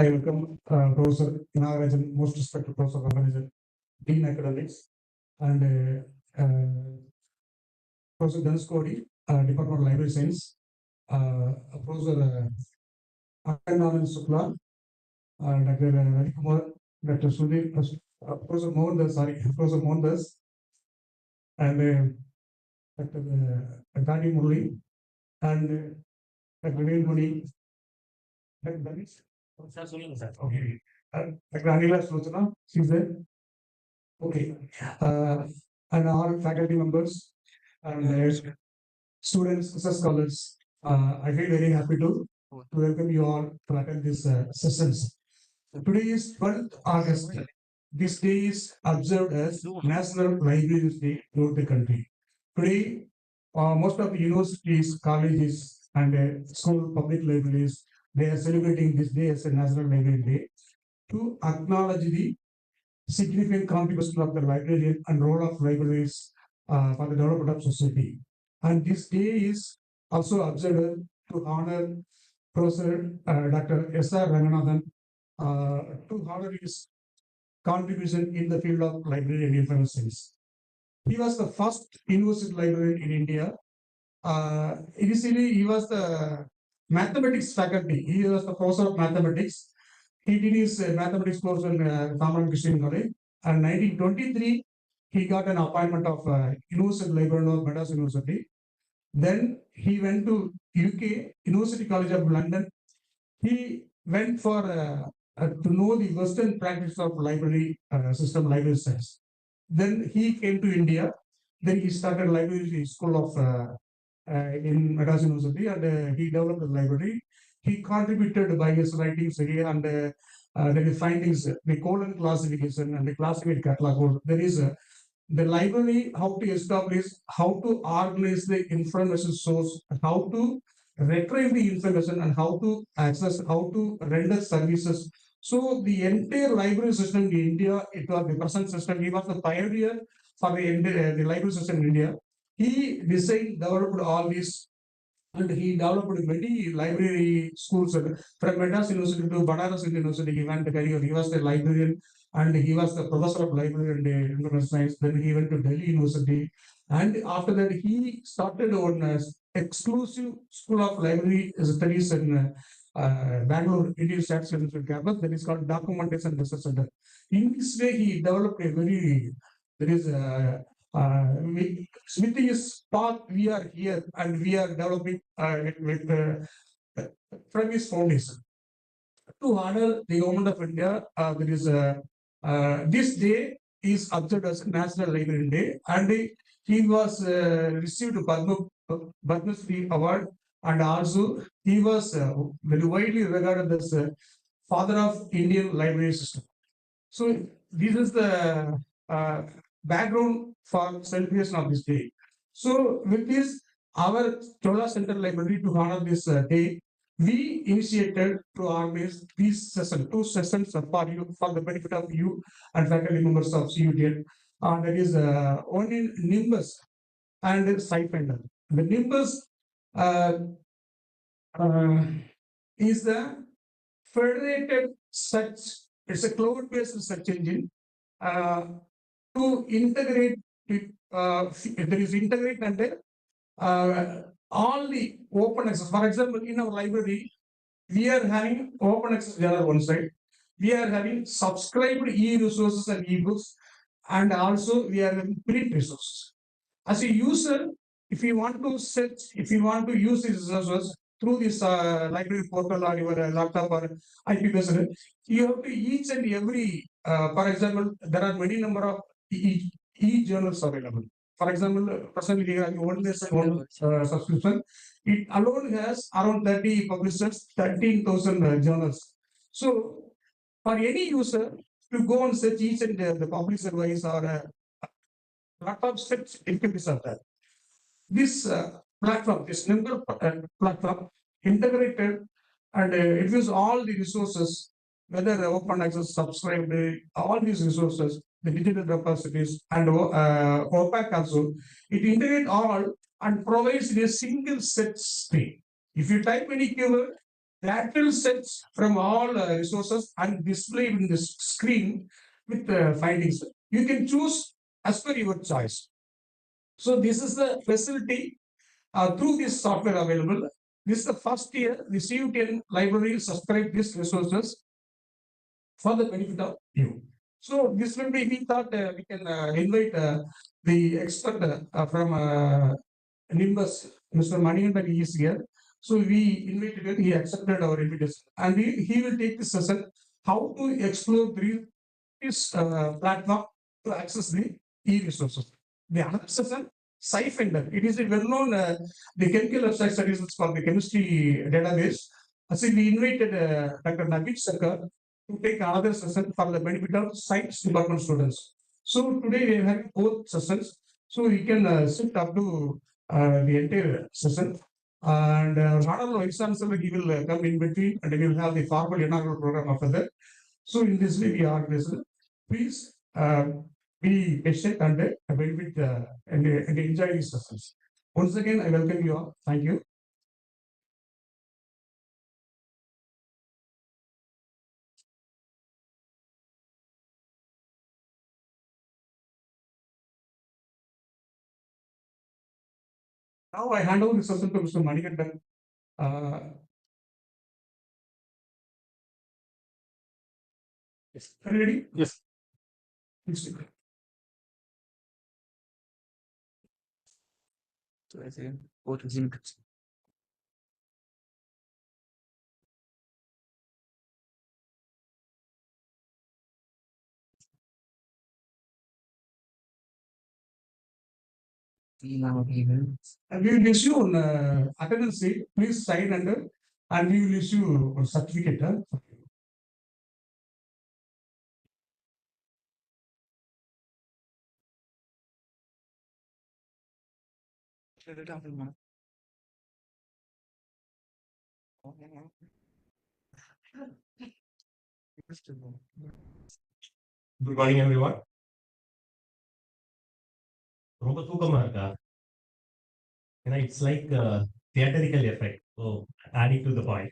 I welcome Professor Nagarajan, most respected Professor Nagarajan, Dean Academics, and Professor Dennis Cody, Department of Library Science, Professor Anand Sukla, Dr. Ravi Kumar, Dr. Sudhir, Professor Mohandas, Professor Mohandas, and Dr. Gandhi Murli, and Dr. Velmani, Dr. Danish. Okay. Dr. Anila Slochana, she's there. Okay. Uh, and all faculty members and students, research scholars, I feel very happy to welcome you all to attend this sessions. Today is 12th August. This day is observed as National Libraries Day throughout the country. Today, most of the universities, colleges, and school public libraries, they are celebrating this day as a National Library Day to acknowledge the significant contribution of the librarian and role of libraries for the development of society. And this day is also observed to honor Professor Dr. S.R. Ranganathan to honor his contribution in the field of library and information science. He was the first university librarian in India. Initially, he was the mathematics faculty. He was the professor of mathematics. He did his mathematics course in Common Christian College. And 1923, he got an appointment of University Librarian of Madras University. Then he went to UK, University College of London. He went for to know the Western practice of library system, library science. Then he came to India. Then he started library school of in Madras University, and he developed a library. He contributed by his writings here and the findings, the colon classification and the classified catalog. There is the library, how to establish, how to organize the information source, how to retrieve the information, and how to access, how to render services. So the entire library system in India, it was the present system. He was the pioneer for the library system in India. He designed, developed all these, and he developed many library schools from Madras University to Banaras University. He went career. He was the librarian and he was the professor of library and information science. Then he went to Delhi University, and after that he started on exclusive school of library studies in Bangalore Indian Science Institute campus. That is called Documentation Research Center. In this way, he developed a very there is a with his path, we are here and we are developing with from his foundation. To honor the government of India, there is this day is observed as National Library Day, and he was received Padma Shri Award, and also he was very widely regarded as father of Indian library system. So this is the background for celebration of this day. So with this, our Chozha Central Library to honor this day, we initiated to organize these sessions, two sessions for you, for the benefit of you and faculty members of CUTN. That is one in Nimbus and Sidefinder. The Nimbus uh, is the federated search. It's a cloud-based search engine to integrate it. There is integrate and all the open access. For example, in our library, we are having open access journal one side. We are having subscribed e-resources and e-books, and also we are having print resources. As a user, if you want to search, if you want to use these resources through this library portal or your laptop or IP based, you have to each and every, for example, there are many number of e-journals available. For example, personally, we have one subscription. It alone has around 30 publishers, 13,000 journals. So, for any user to go and search each and the publisher wise or lot of steps activities are there. This platform, this Nimble platform, integrated and it gives all the resources, whether open access, subscribed, all these resources, the digital repositories and OPAC also, it integrates all and provides a single set screen. If you type any keyword, lateral sets from all resources and display in the screen with findings. You can choose as per your choice. So this is the facility through this software available. This is the first year the CUTN library subscribe these resources for the benefit of you. So this will be, we thought we can invite the expert from Nimbus, Mr. Manikandan is here. So we invited him, he accepted our invitation, and he will take this session, how to explore this platform to access the e-resources. The another session, SciFinder. It is a well-known, the chemical website studies, it's called the chemistry database. So we invited Dr. Naveen Sarkar to take another session for the benefit of science department students. So today we have both sessions, so we can sit up to the entire session. And Honorable Vice Chancellor, he will come in between, and we will have the formal inaugural program after that. So in this way, we are this. Please be patient and benefit and enjoy these sessions. Once again, I welcome you all. Thank you. Now I hand over the session to Mr. Manikandan. Yes. Are you ready? Yes. Please take it. So I say, what is it? And we will issue on attendance sheet. Please sign under, and we will issue a certificate. Good morning, everyone. ரொம்ப தூக்கமா இருக்கா? ஏன்னா it's like a theatrical effect. So adding to the point.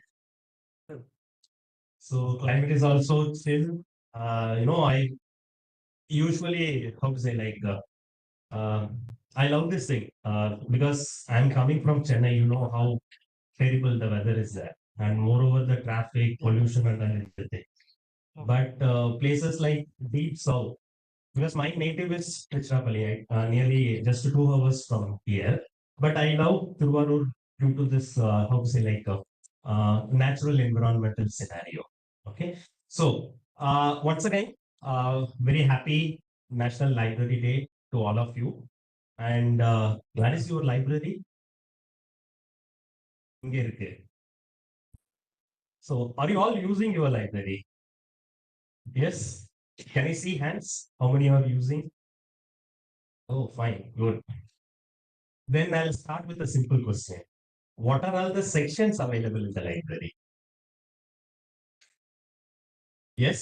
So climate is also still, I usually how to say like I love this thing because I'm coming from Chennai. You know how terrible the weather is there, and moreover the traffic, pollution, and everything. But places like deep south, because my native is Tiruchirappalli, nearly just 2 hours from here. But I love Tiruvarur due to this, how to say, like natural environmental scenario. Okay. So, once again, very happy National Library Day to all of you. And where is your library? இங்க இருக்கு. So, are you all using your library? Yes. Can I see hands? How many are using? Oh, fine. Good. Then I'll start with a simple question. What are all the sections available in the library? Yes?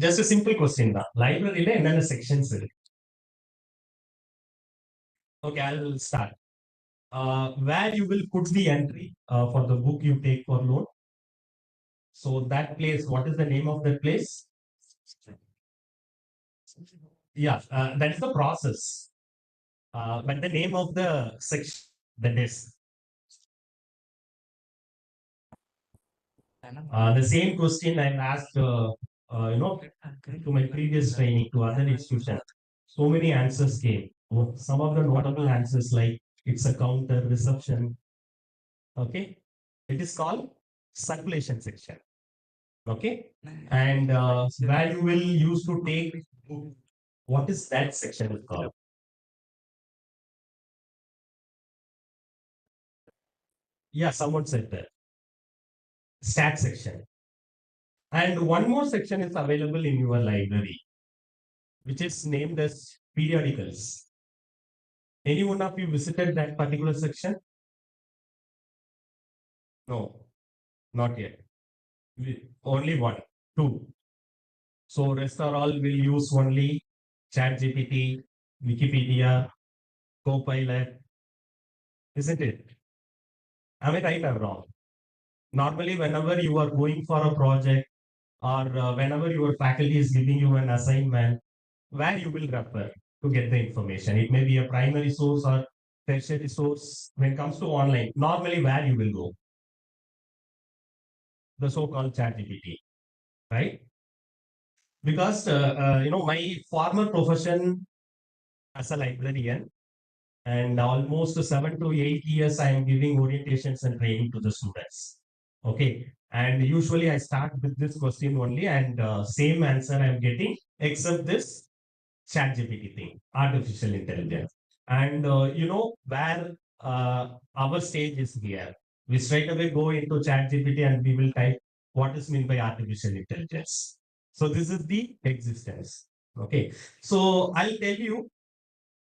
Just a simple question. Library le என்னென்ன sections இருக்கு? Okay, I'll start. Where you will put the entry for the book you take for loan. So that place, what is the name of that place? Yeah, that is the process. But the name of the section, the desk. The same question I've asked, to my previous training to other institutions. So many answers came. Some of the notable answers like it's a counter, reception. Okay, it is called circulation section. Okay, and where you will use to take book, what is that section called? Yeah, someone said that. Stat section. And one more section is available in your library, which is named as periodicals. Any one of you visited that particular section? No, not yet. Only one, two. So rest are all will use only ChatGPT, Wikipedia, Copilot. isn't it? Am I right or wrong? Normally, whenever you are going for a project or whenever your faculty is giving you an assignment, where you will refer to get the information. It may be a primary source or tertiary source. When it comes to online, normally where you will go, the so-called ChatGPT, right? Because my former profession as a librarian, and almost 7 to 8 years, I am giving orientations and training to the students. Okay, and usually I start with this question only, and same answer I am getting, except this ChatGPT thing, artificial intelligence. And where our stage is here. We straight away go into ChatGPT and we will type what is meant by artificial intelligence. So this is the existence. Okay. So I'll tell you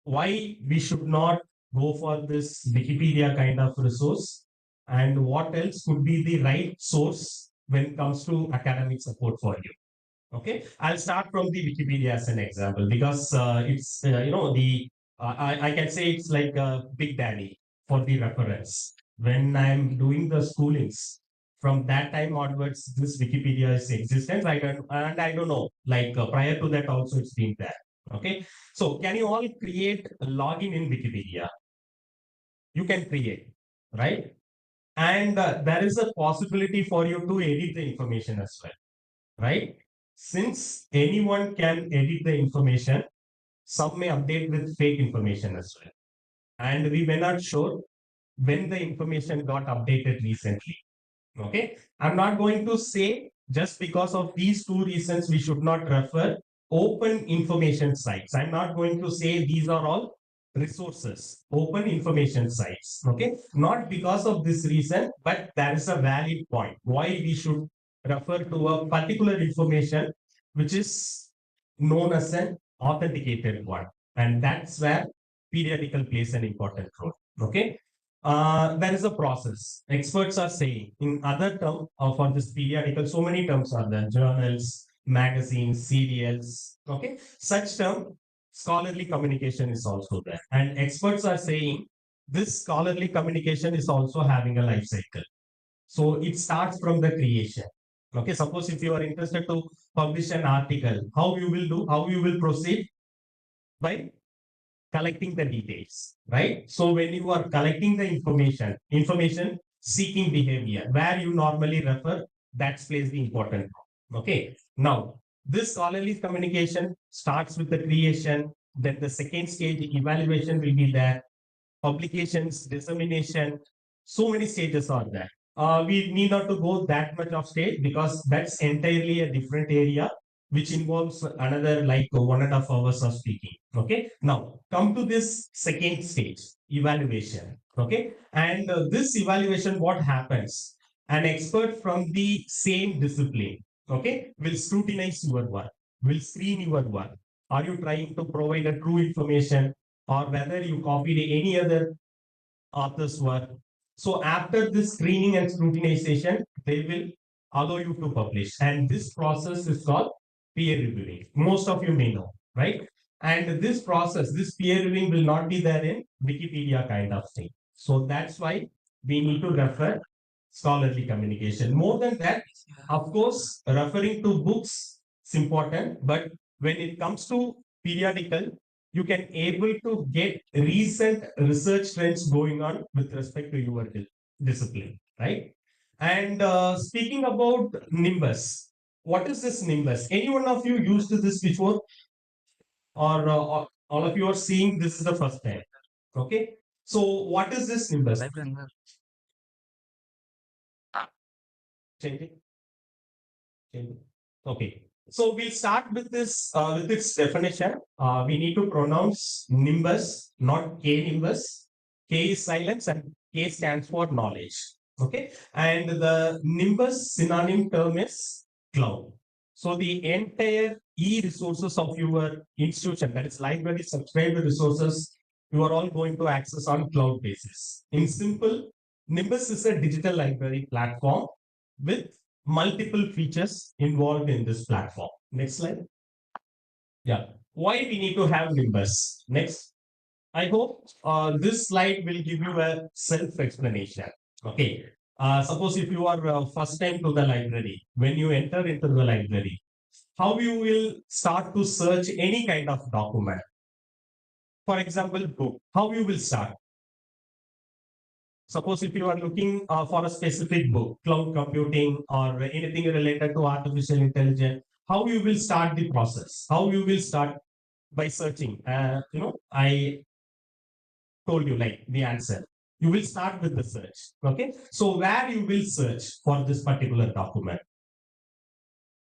why we should not go for this Wikipedia kind of resource and what else could be the right source when it comes to academic support for you. Okay, I'll start from the Wikipedia as an example because it's I can say it's like a big daddy for the reference. When I'm doing the schoolings, from that time onwards, this Wikipedia is existent. I don't know, like prior to that also it's been there. Okay, so can you all create a login in Wikipedia? You can create, right? And there is a possibility for you to edit the information as well, right? Since anyone can edit the information, some may update with fake information as well. And we were not sure when the information got updated recently. Okay. I'm not going to say just because of these two reasons we should not refer open information sites. I'm not going to say these are all resources, open information sites. Okay. Not because of this reason, but there is a valid point why we should refer to a particular information which is known as an authenticated one. And that's where periodical plays an important role. Okay. There is a process. Experts are saying, in other term for this periodical, so many terms are there: journals, magazines, serials. Okay, such term scholarly communication is also there, and experts are saying this scholarly communication is also having a life cycle. So it starts from the creation. Okay, suppose if you are interested to publish an article, how you will proceed by collecting the details, right? So when you are collecting the information seeking behavior, where you normally refer, that plays the important role. Okay. Now, this scholarly communication starts with the creation. Then the second stage, evaluation will be there. Publications, dissemination, so many stages are there. We need not to go that much of stage because that's entirely a different area which involves another like 1.5 hours of speaking. Okay. Now come to this second stage, evaluation. Okay. And this evaluation, what happens? An expert from the same discipline, okay, will scrutinize your work, will screen your work. Are you trying to provide a true information or whether you copied any other author's work? So after this screening and scrutinization, they will allow you to publish. And this process is called peer reviewing. Most of you may know, right? And this process, this peer reviewing will not be there in Wikipedia kind of thing. So that's why we need to refer scholarly communication. More than that, of course, referring to books is important, but when it comes to periodical, you can able to get recent research trends going on with respect to your discipline, right? And speaking about Nimbus, what is this Nimbus? Any one of you used this before, or all of you are seeing this is the first time? Okay, so what is this Nimbus? Changing? Changing. Okay, so we'll start with this with its definition. We need to pronounce Nimbus, not K Nimbus. K is silence and K stands for knowledge. Okay, and the Nimbus synonym term is cloud. So the entire e-resources of your institution, that is library subscribed resources, you are all going to access on cloud basis. In simple, Nimbus is a digital library platform with multiple features involved in this platform. Next slide. Yeah. Why we need to have Nimbus? Next. I hope this slide will give you a self-explanation. Okay. Suppose if you are first time to the library, when you enter into the library, how you will start to search any kind of document. For example, book. How you will start? Suppose if you are looking for a specific book, cloud computing or anything related to artificial intelligence, how you will start the process? How you will start by searching? I told you like the answer. You will start with the search. Okay. So where you will search for this particular document?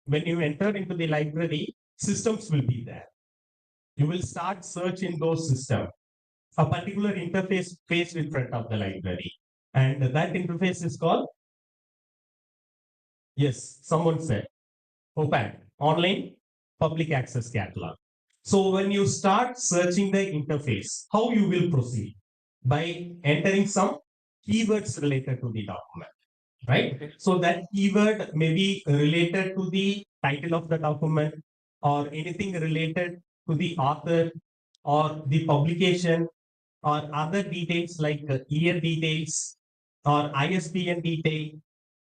When you enter into the library, systems will be there. You will start search in those systems. A particular interface faced in front of the library. And that interface is called, yes, someone said, OPAC, Online Public Access Catalog. So when you start searching the interface, how you will proceed? By entering some keywords related to the document, right? So that keyword may be related to the title of the document or anything related to the author or the publication or other details like year details or ISBN detail.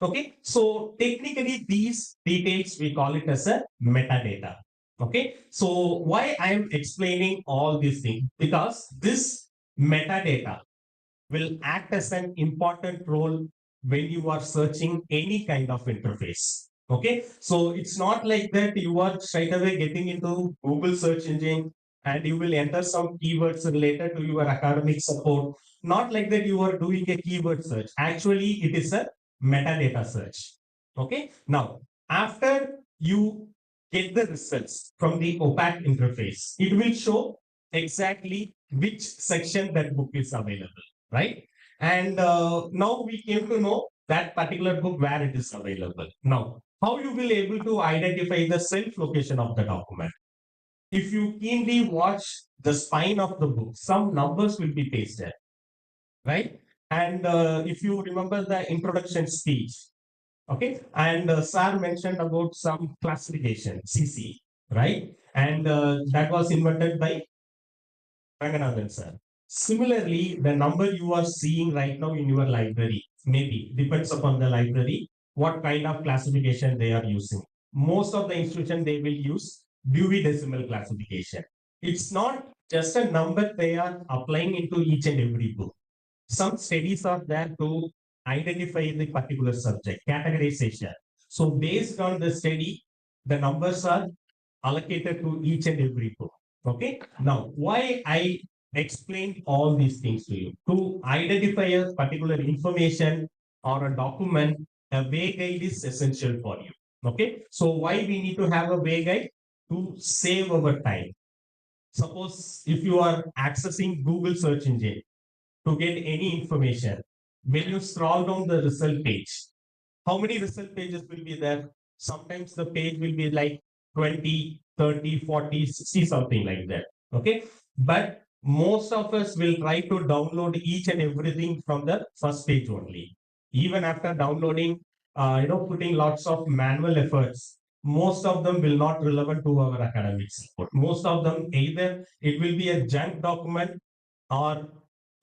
Okay, so technically these details we call it as a metadata. Okay, so why I am explaining all these things? Because this metadata will act as an important role when you are searching any kind of interface. Okay, so it's not like that you are straight away getting into Google search engine and you will enter some keywords related to your academic support. Not like that you are doing a keyword search. Actually, it is a metadata search. Okay, now after you get the results from the OPAC interface, it will show exactly which section that book is available, right? And now we came to know that particular book where it is available. Now, how you will able to identify the self location of the document? If you keenly watch the spine of the book, some numbers will be pasted, right? And if you remember the introduction speech, okay, and Sir mentioned about some classification, CC, right? And that was invented by Ranganathan sir. Similarly, the number you are seeing right now in your library, maybe depends upon the library, what kind of classification they are using. Most of the institution they will use Dewey Decimal Classification. It's not just a number they are applying into each and every book. Some studies are there to identify the particular subject, categorization. So based on the study, the numbers are allocated to each and every book. Okay. Now, why I explained all these things to you? To identify a particular information or a document, a way guide is essential for you. Okay. So why we need to have a way guide? To save our time. Suppose if you are accessing Google search engine to get any information, when you scroll down the result page, how many result pages will be there? Sometimes the page will be like 20, 30, 40, 60, something like that. Okay. But most of us will try to download each and everything from the first page only. Even after downloading, putting lots of manual efforts, most of them will not relevant to our academic support. Most of them, either it will be a junk document or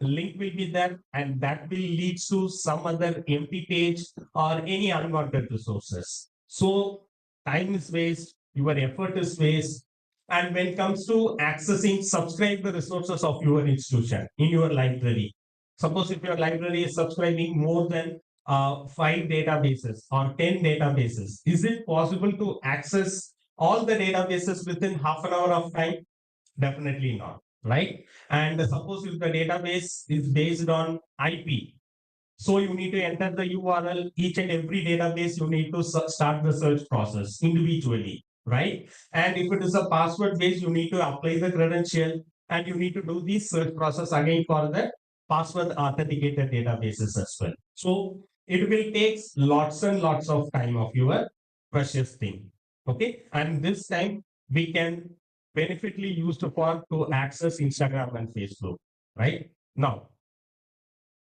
link will be there and that will lead to some other empty page or any unwanted resources. So time is waste, your effort is waste. And when it comes to accessing, subscribe the resources of your institution in your library. Suppose if your library is subscribing more than 5 databases or 10 databases, is it possible to access all the databases within half an hour of time? Definitely not, right? And suppose if the database is based on IP, so you need to enter the URL, each and every database, you need to start the search process individually, right? And if it is a password based, you need to apply the credential and you need to do the search process again for the password authenticated databases as well. So it will take lots and lots of time of your precious thing. Okay. And this time we can benefitly used for to access Instagram and Facebook, right? Now,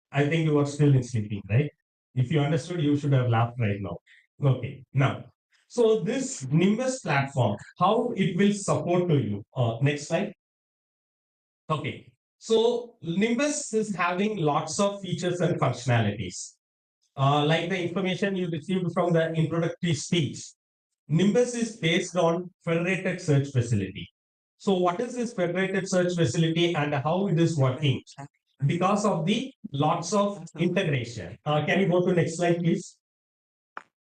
I think you are still in sleeping, right? If you understood, you should have laughed right now. Okay, now, so this Nimbus platform, how it will support to you? Next slide. Okay, So Nimbus is having lots of features and functionalities. Like the information you received from the introductory speech, Nimbus is based on federated search facility. So what is this federated search facility and how it is working? Because of the lots of integration. Can you go to next slide, please?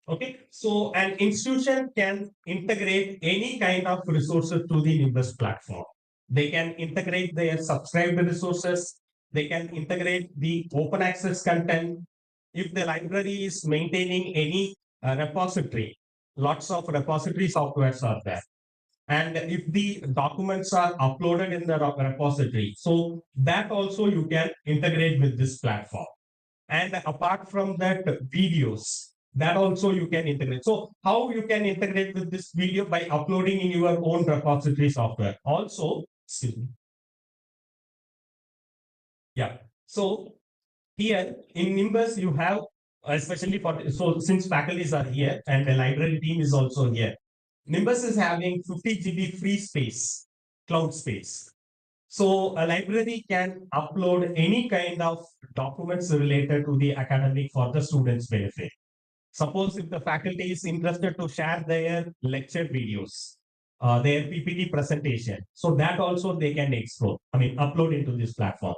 Okay, so an institution can integrate any kind of resources to the Nimbus platform. They can integrate their subscribed resources. They can integrate the open access content. If the library is maintaining any repository, lots of repository softwares are there. And if the documents are uploaded in the repository, so that also you can integrate with this platform. And apart from that, videos, that also you can integrate. So how you can integrate with this video? By uploading in your own repository software. Also, excuse me. Yeah. So here in Nimbus, you have, especially for, so since faculties are here and the library team is also here, Nimbus is having 50 GB free space, cloud space. So a library can upload any kind of documents related to the academic for the students' benefit. Suppose if the faculty is interested to share their lecture videos, their PPT presentation, so that also they can upload into this platform.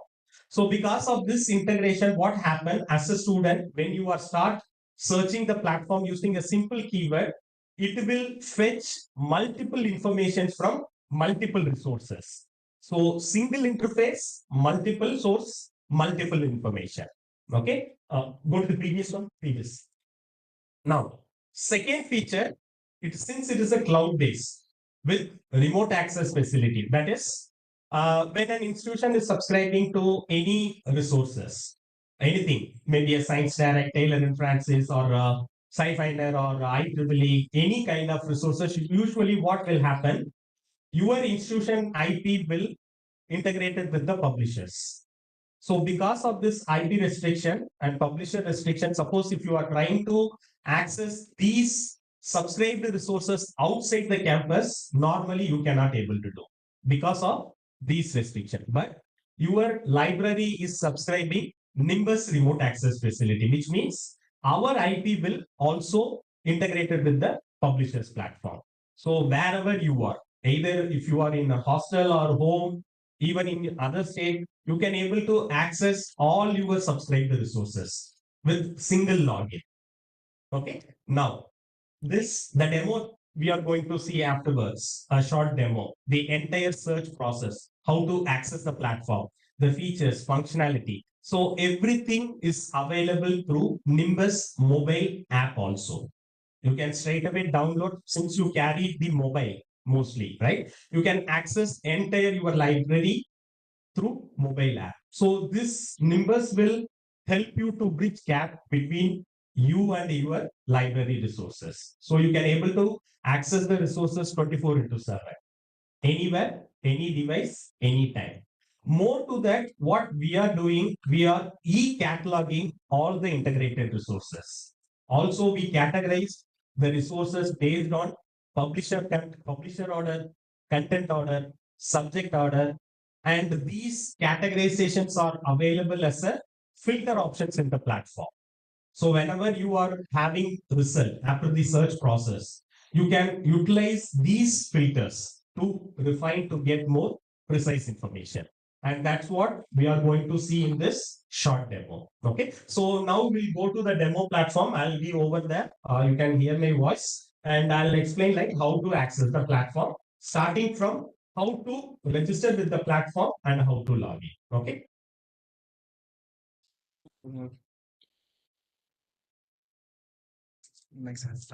So because of this integration, what happened as a student, when you are start searching the platform using a simple keyword, it will fetch multiple information from multiple resources. So single interface, multiple source, multiple information. Okay, go to the previous one, previous. Now, second feature, since it is a cloud base with remote access facility, that is, when an institution is subscribing to any resources, anything, maybe a Science Direct, Taylor and Francis, or Sci-Finder, or IEEE, any kind of resources, usually what will happen, your institution IP will integrated with the publishers. So because of this IP restriction and publisher restriction, suppose if you are trying to access these subscribed resources outside the campus, normally you cannot able to do because of these restrictions. But your library is subscribing Nimbus remote access facility, which means our IP will also integrated with the publisher's platform. So wherever you are, either if you are in a hostel or home, even in other state, you can able to access all your subscribed resources with single login. Okay. Now, the demo we are going to see afterwards, a short demo, the entire search process, how to access the platform, the features, functionality. So everything is available through Nimbus mobile app also. You can straight away download, since you carry the mobile mostly, right? You can access entire your library through mobile app. So this Nimbus will help you to bridge gap between you and your library resources. So you can able to access the resources 24 into 7, anywhere, any device, anytime. More to that, what we are doing, we are e-cataloging all the integrated resources. Also, we categorize the resources based on publisher order, content order, subject order, and these categorizations are available as a filter options in the platform. So whenever you are having result after the search process, you can utilize these filters to refine to get more precise information. And that's what we are going to see in this short demo. Okay. So now we'll go to the demo platform. I'll be over there. You can hear my voice and I'll explain like how to access the platform, starting from how to register with the platform and how to log in. Okay. Makes sense.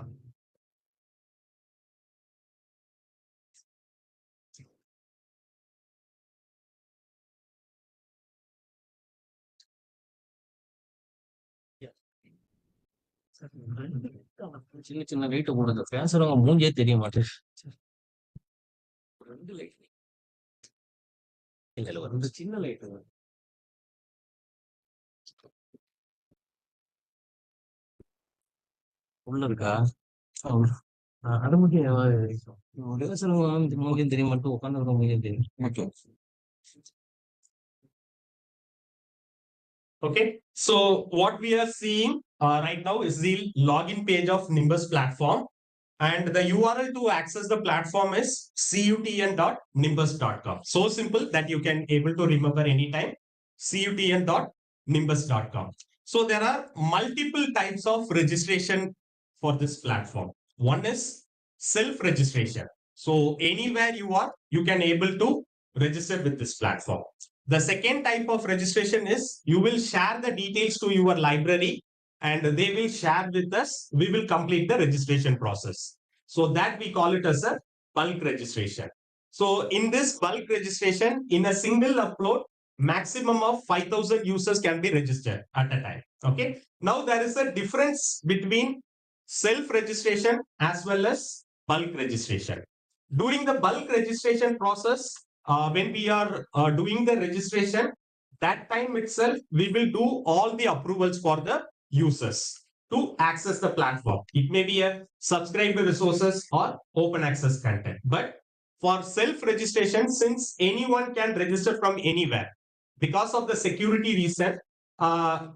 சின்ன சின்ன light போடுது பேசுறவங்க மூஞ்சே தெரிய மாட்டேங்குது. 2 light இல்ல ஒரு 2 சின்ன light உள்ள இருக்கா? அது மட்டும் பேசுறவங்க மூஞ்சும் தெரிய மாட்டேன், உட்காந்து மூஞ்சும் தெரியும். Okay. Okay, so what we are seeing right now is the login page of Nimbus platform, and the URL to access the platform is cutn.nimbus.com. So simple that you can able to remember anytime, cutn.nimbus.com. So there are multiple types of registration for this platform. One is self-registration. So anywhere you are, you can able to register with this platform. The second type of registration is you will share the details to your library and they will share with us. We will complete the registration process. So that we call it as a bulk registration. So in this bulk registration, in a single upload, maximum of 5,000 users can be registered at a time. Okay. Now there is a difference between self-registration as well as bulk registration. During the bulk registration process, when we are doing the registration, that time itself, we will do all the approvals for the users to access the platform. It may be a subscriber resources or open access content. But for self-registration, since anyone can register from anywhere, because of the security reason, uh,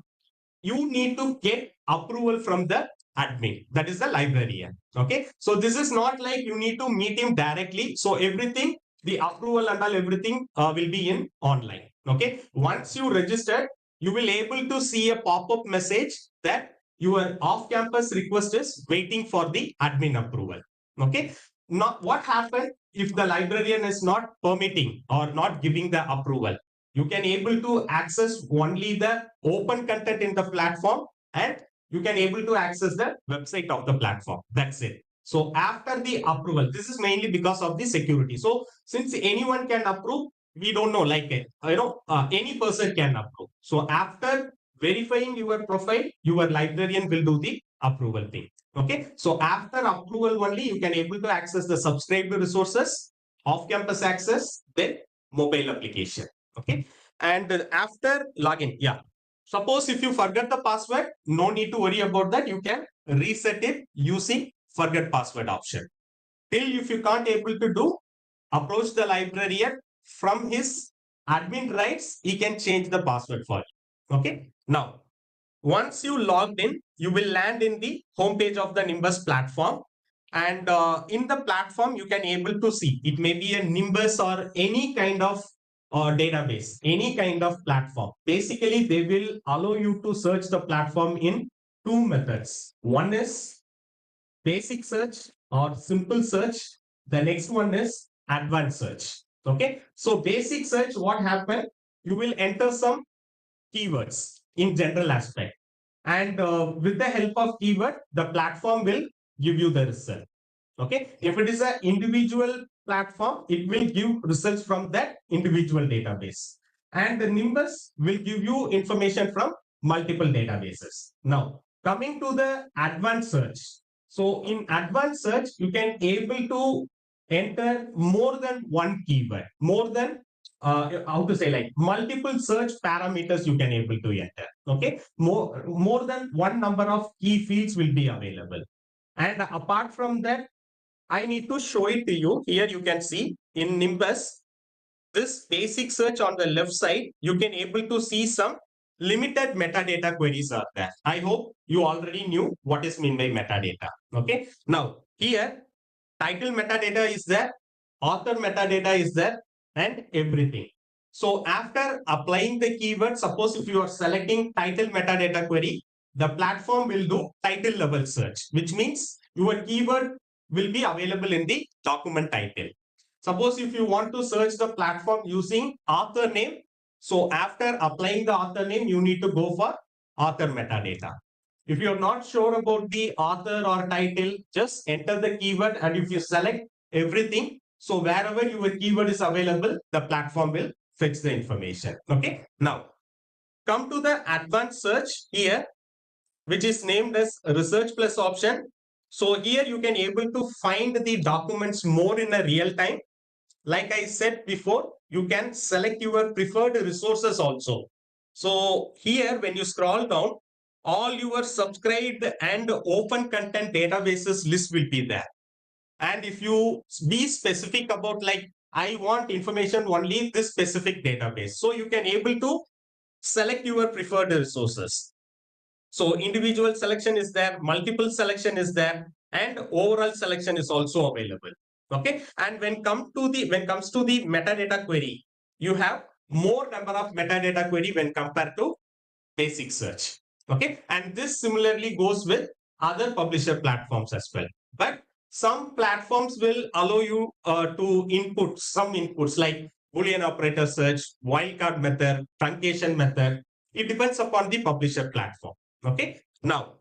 you need to get approval from the admin, that is the librarian. Okay, so this is not like you need to meet him directly. So everything, the approval and all everything will be in online. Okay, once you register, you will able to see a pop-up message that your off-campus request is waiting for the admin approval. Okay, not what happened if the librarian is not permitting or not giving the approval. You can able to access only the open content in the platform, and you can able to access the website of the platform. That's it. So after the approval, this is mainly because of the security. So since anyone can approve, we don't know, like any person can approve. So after verifying your profile, your librarian will do the approval thing. Okay, so after approval only you can able to access the subscriber resources, off campus access, then mobile application. Okay, and after login, yeah, suppose if you forget the password, no need to worry about that. You can reset it using forget password option. Till if you can't able to do, approach the librarian. From his admin rights, he can change the password for you. Okay, now once you logged in, you will land in the homepage of the Nimbus platform. And in the platform, you can able to see it may be a Nimbus or any kind of database, any kind of platform. Basically, they will allow you to search the platform in two methods. One is basic search or simple search. The next one is advanced search. Okay. So basic search, what happened? You will enter some keywords in general aspect. And with the help of keyword, the platform will give you the result. Okay. If it is an individual platform, it will give results from that individual database. And the Nimbus will give you information from multiple databases. Now, coming to the advanced search. So in advanced search, you can able to enter more than one keyword, more than how to say, like multiple search parameters you can able to enter. Okay, more than one number of key fields will be available. And apart from that, I need to show it to you. Here you can see in Nimbus, this basic search on the left side, you can able to see some limited metadata queries are there. I hope you already knew what is meant by metadata. Okay, now here title metadata is there, author metadata is there, and everything. So after applying the keyword, suppose if you are selecting title metadata query, the platform will do title level search, which means your keyword will be available in the document title. Suppose if you want to search the platform using author name, so after applying the author name, you need to go for author metadata. If you're not sure about the author or title, just enter the keyword, and if you select everything, so wherever your keyword is available, the platform will fetch the information. Okay. Now, come to the advanced search here, which is named as research plus option. So here you can able to find the documents more in a real time. Like I said before, you can select your preferred resources also. So here, when you scroll down, all your subscribed and open content databases list will be there. And if you be specific about, like, I want information only this specific database, so you can able to select your preferred resources. So individual selection is there, multiple selection is there, and overall selection is also available. Okay, and when comes to the metadata query, you have more number of metadata query when compared to basic search. Okay, and this similarly goes with other publisher platforms as well. But some platforms will allow you to input some inputs like Boolean operator search, wildcard method, truncation method. It depends upon the publisher platform. Okay, now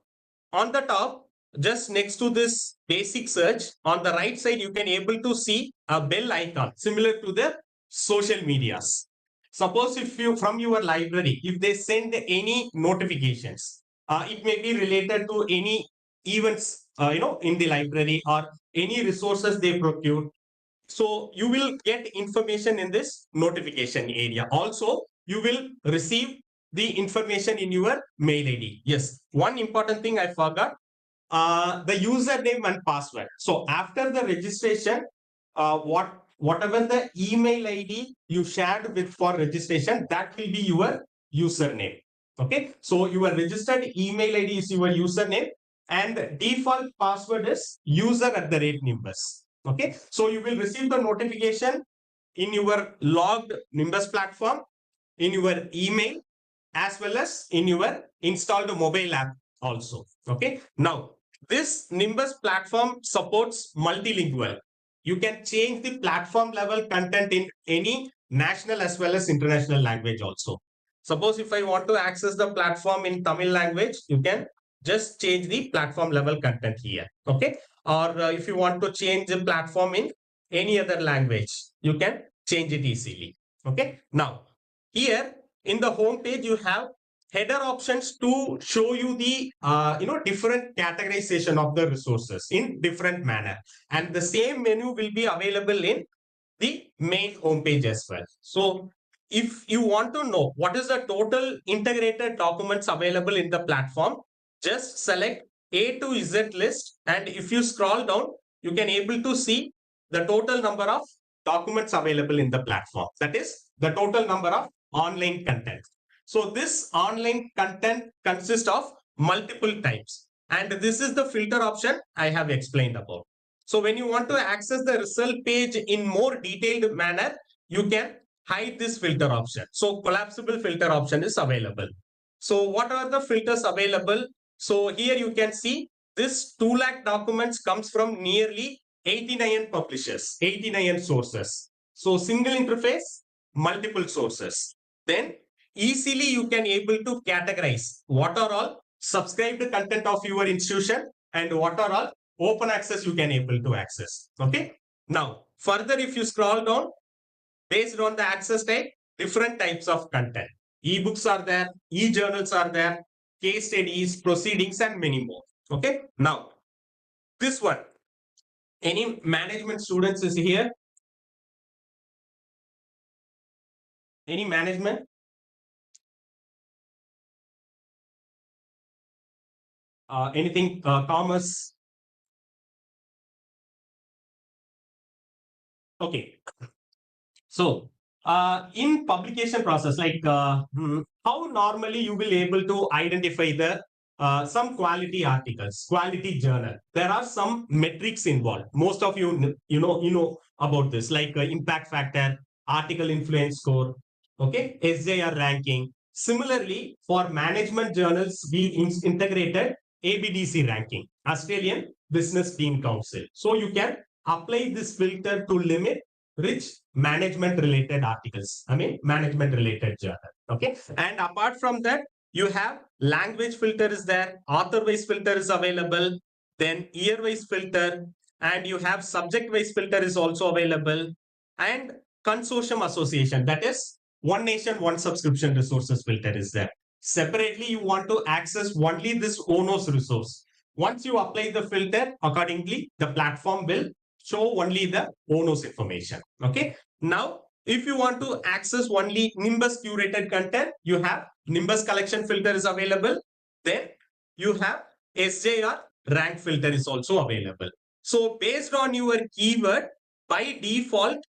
on the top, just next to this basic search, on the right side, you can able to see a bell icon similar to the social medias. Suppose if you from your library, if they send any notifications, it may be related to any events, in the library or any resources they procure. So you will get information in this notification area. Also, you will receive the information in your mail ID. Yes, one important thing I forgot, the username and password. So after the registration, whatever the email ID you shared with for registration, that will be your username. Okay, so your registered email ID is your username, and default password is user@Nimbus. Okay, so you will receive the notification in your logged Nimbus platform, in your email, as well as in your installed mobile app also. Okay, now this Nimbus platform supports multilingual. You can change the platform level content in any national as well as international language also. Suppose if I want to access the platform in Tamil language, you can just change the platform level content here. Okay, or if you want to change the platform in any other language, you can change it easily. Okay, now here in the home page, you have header options to show you the different categorization of the resources in different manner, and the same menu will be available in the main homepage as well. So if you want to know what is the total integrated documents available in the platform, just select A to Z list, and if you scroll down, you can able to see the total number of documents available in the platform. That is the total number of online content. So this online content consists of multiple types, and this is the filter option I have explained about. So when you want to access the result page in more detailed manner, you can hide this filter option. So collapsible filter option is available. So what are the filters available? So here you can see this 2 lakh documents comes from nearly 89 publishers, 89 sources. So single interface, multiple sources. Then easily you can able to categorize what are all subscribed content of your institution and what are all open access you can able to access. Okay, now further if you scroll down, based on the access type, different types of content, ebooks are there, e-journals are there, case studies, proceedings, and many more. Okay, now this one, any management students is here? Any management? Anything commerce? Okay, so in publication process, like how normally you will able to identify the some quality articles, quality journal. There are some metrics involved. Most of you know about this, like impact factor, article influence score, okay, SJR ranking. Similarly, for management journals, we integrated ABDC ranking, Australian Business Dean Council. So you can apply this filter to limit rich management related articles. I mean, management related journal. Okay. And apart from that, you have language filter is there, author wise filter is available, then year wise filter, and you have subject wise filter is also available, and consortium association, that is one nation, one subscription resources filter is there. Separately, you want to access only this ONOS resource. Once you apply the filter, accordingly, the platform will show only the ONOS information. Okay. Now, if you want to access only Nimbus curated content, you have Nimbus collection filter is available. Then you have SJR rank filter is also available. So based on your keyword, by default,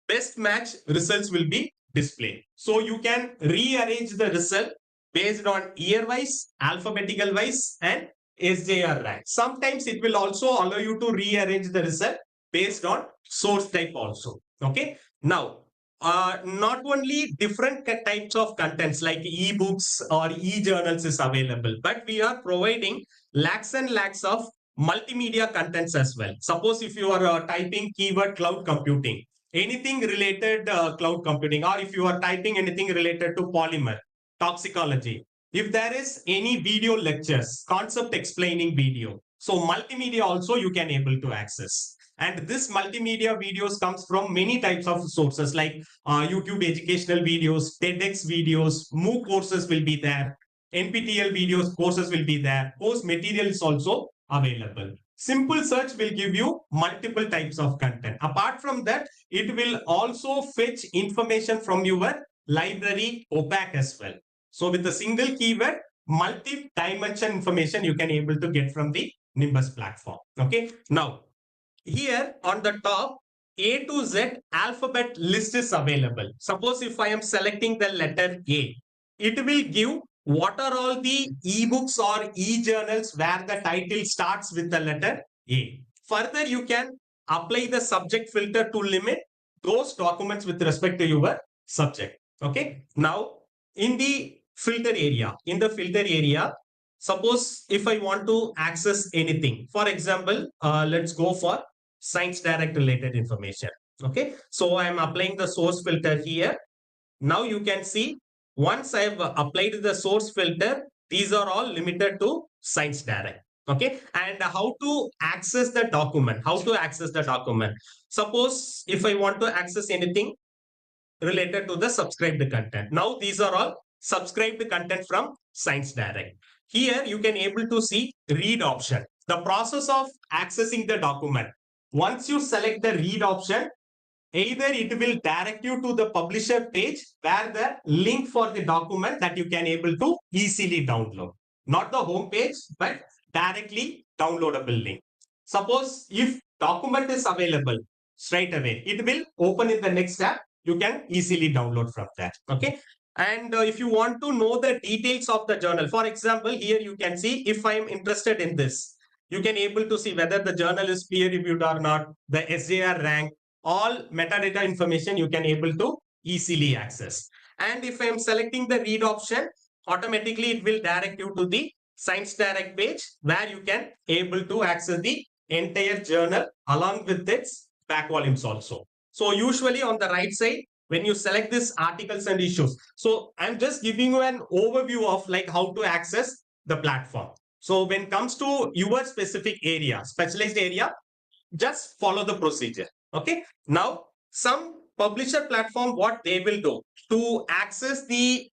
best match results will be display. So you can rearrange the result based on year wise, alphabetical wise, and SJR rank. Sometimes it will also allow you to rearrange the result based on source type also. Okay. Now, not only different types of contents like ebooks or e-journals is available, but we are providing lakhs and lakhs of multimedia contents as well. Suppose if you are typing keyword cloud computing, anything related cloud computing, or if you are typing anything related to polymer, toxicology, if there is any video lectures, concept explaining video, so multimedia also you can able to access. And this multimedia videos comes from many types of sources like YouTube educational videos, TEDx videos, MOOC courses will be there, NPTEL videos courses will be there, course material is also available. Simple search will give you multiple types of content. Apart from that, it will also fetch information from your library OPAC as well. So with a single keyword, multi-dimension information you can able to get from the Nimbus platform. Okay. Now, here on the top, A to Z alphabet list is available. Suppose if I am selecting the letter A, it will give what are all the ebooks or e-journals where the title starts with the letter A. Further, you can apply the subject filter to limit those documents with respect to your subject. Okay. Now, in the filter area, suppose if I want to access anything, for example, let's go for Science Direct related information. Okay. So I'm applying the source filter here. Now you can see once I've applied the source filter, these are all limited to Science Direct. Okay. And how to access the document? Suppose if I want to access anything related to the subscribed content. Now these are all subscribed content from Science Direct. Here you can able to see read option. The process of accessing the document. Once you select the read option, either it will direct you to the publisher page where the link for the document that you can able to easily download. Not the home page, but directly downloadable link. Suppose if document is available straight away, it will open in the next tab. You can easily download from that. Okay. And if you want to know the details of the journal, for example, here you can see if I am interested in this, you can able to see whether the journal is peer reviewed or not, the SJR rank, all metadata information you can able to easily access. And if I am selecting the read option, automatically it will direct you to the Science Direct page where you can able to access the entire journal along with its back volumes also. So usually on the right side, when you select this articles and issues, so I'm just giving you an overview of like how to access the platform. So when it comes to your specific area, specialized area, just follow the procedure. Okay. Now, some publisher platform, what they will do to access the,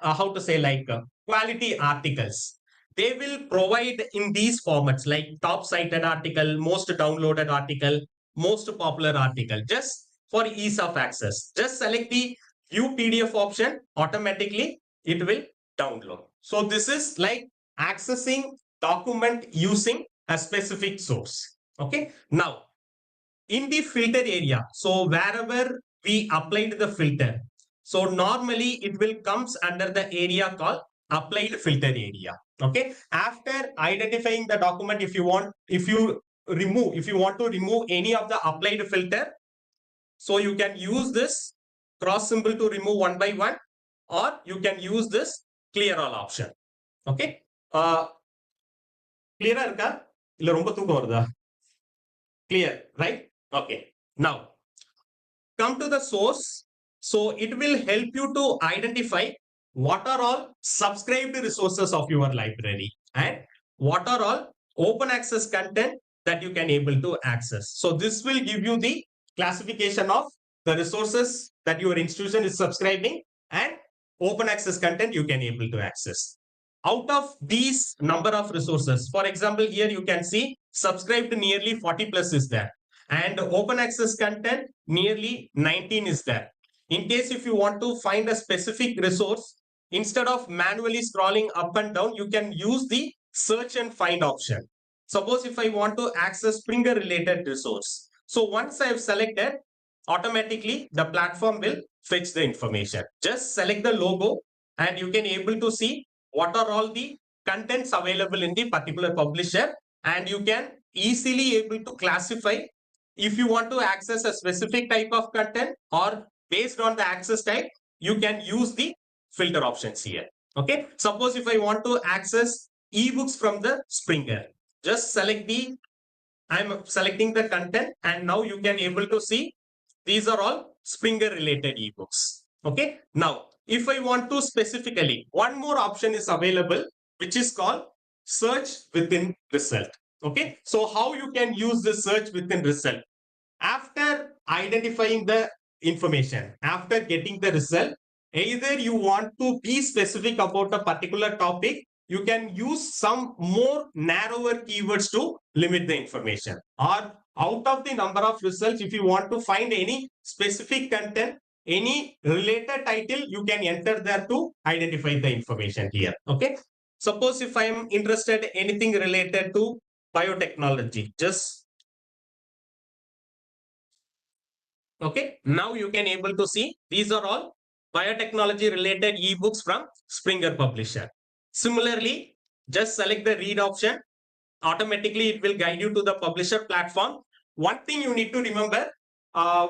quality articles, they will provide in these formats like top cited article, most downloaded article, most popular article, just for ease of access. Just select the view PDF option, automatically it will download. So this is like accessing document using a specific source. Okay. Now, in the filter area, so wherever we applied the filter, so normally it will comes under the area called applied filter area. Okay. After identifying the document, if you want to remove any of the applied filter, so you can use this cross symbol to remove one by one, or you can use this clear all option. Okay. Clear irka? Illa romba thooka varudha? Clear, right? Okay. Now, come to the source. So it will help you to identify what are all subscribed resources of your library and what are all open access content that you can able to access. So this will give you the classification of the resources that your institution is subscribing and open access content you can able to access. Out of these number of resources, for example, here you can see subscribed nearly 40 plus is there, and open access content nearly 19 is there. In case if you want to find a specific resource, instead of manually scrolling up and down, you can use the search and find option. Suppose if I want to access Springer related resource, so once I have selected, automatically the platform will fetch the information. Just select the logo and you can able to see what are all the contents available in the particular publisher, and you can easily able to classify if you want to access a specific type of content, or based on the access type, you can use the filter options here. Okay, suppose if I want to access ebooks from the Springer, just select the, I'm selecting the content, and now you can able to see these are all Springer related ebooks. Okay, now if I want to specifically, one more option is available, which is called search within result. Okay, so how you can use the search within result? After identifying the information, after getting the result, either you want to be specific about a particular topic, you can use some more narrower keywords to limit the information, or out of the number of results, if you want to find any specific content, any related title, you can enter there to identify the information here. Okay, suppose if I am interested anything related to biotechnology, just okay, now you can able to see these are all biotechnology related ebooks from Springer publisher. Similarly, just select the read option. Automatically, it will guide you to the publisher platform. One thing you need to remember,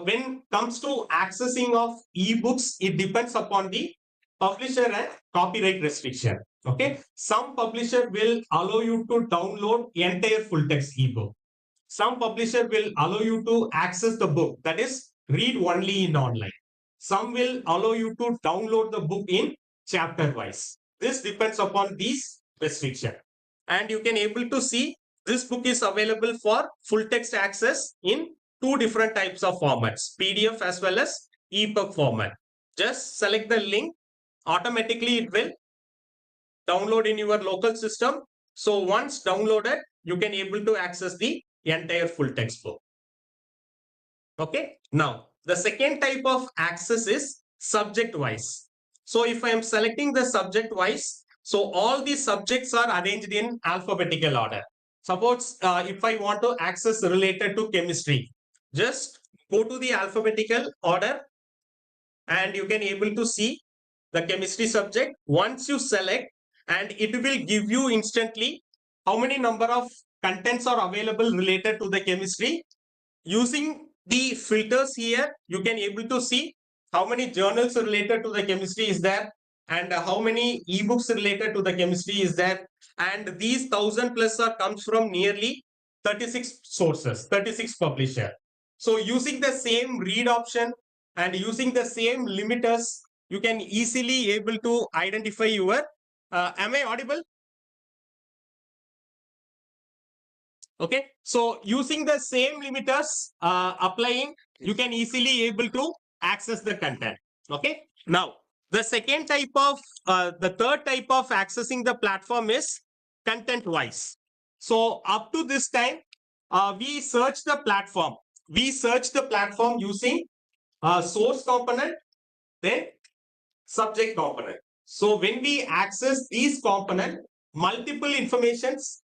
when comes to accessing of ebooks, it depends upon the publisher and copyright restriction. Okay, some publisher will allow you to download entire full text ebook. Some publisher will allow you to access the book, that is read only in online. Some will allow you to download the book in chapter wise. This depends upon these restriction. And you can able to see this book is available for full text access in two different types of formats, PDF as well as EPUB format. Just select the link, automatically it will download in your local system. So once downloaded, you can able to access the entire full text book. Okay, now the second type of access is subject wise. So if I am selecting the subject wise, so all these subjects are arranged in alphabetical order. Suppose if I want to access related to chemistry, just go to the alphabetical order and you can able to see the chemistry subject. Once you select, and it will give you instantly how many number of contents are available related to the chemistry. Using the filters here, you can able to see how many journals related to the chemistry is there, and how many ebooks related to the chemistry is there. And these 1000 plus are comes from nearly 36 sources, 36 publisher. So using the same read option and using the same limiters, you can easily able to identify your, am I audible? Okay, so using the same limiters applying, you can easily able to access the content. Okay, now the second type of, the third type of accessing the platform is content wise. So up to this time, we search the platform. We search the platform using source component, then subject component. So when we access these component, multiple informations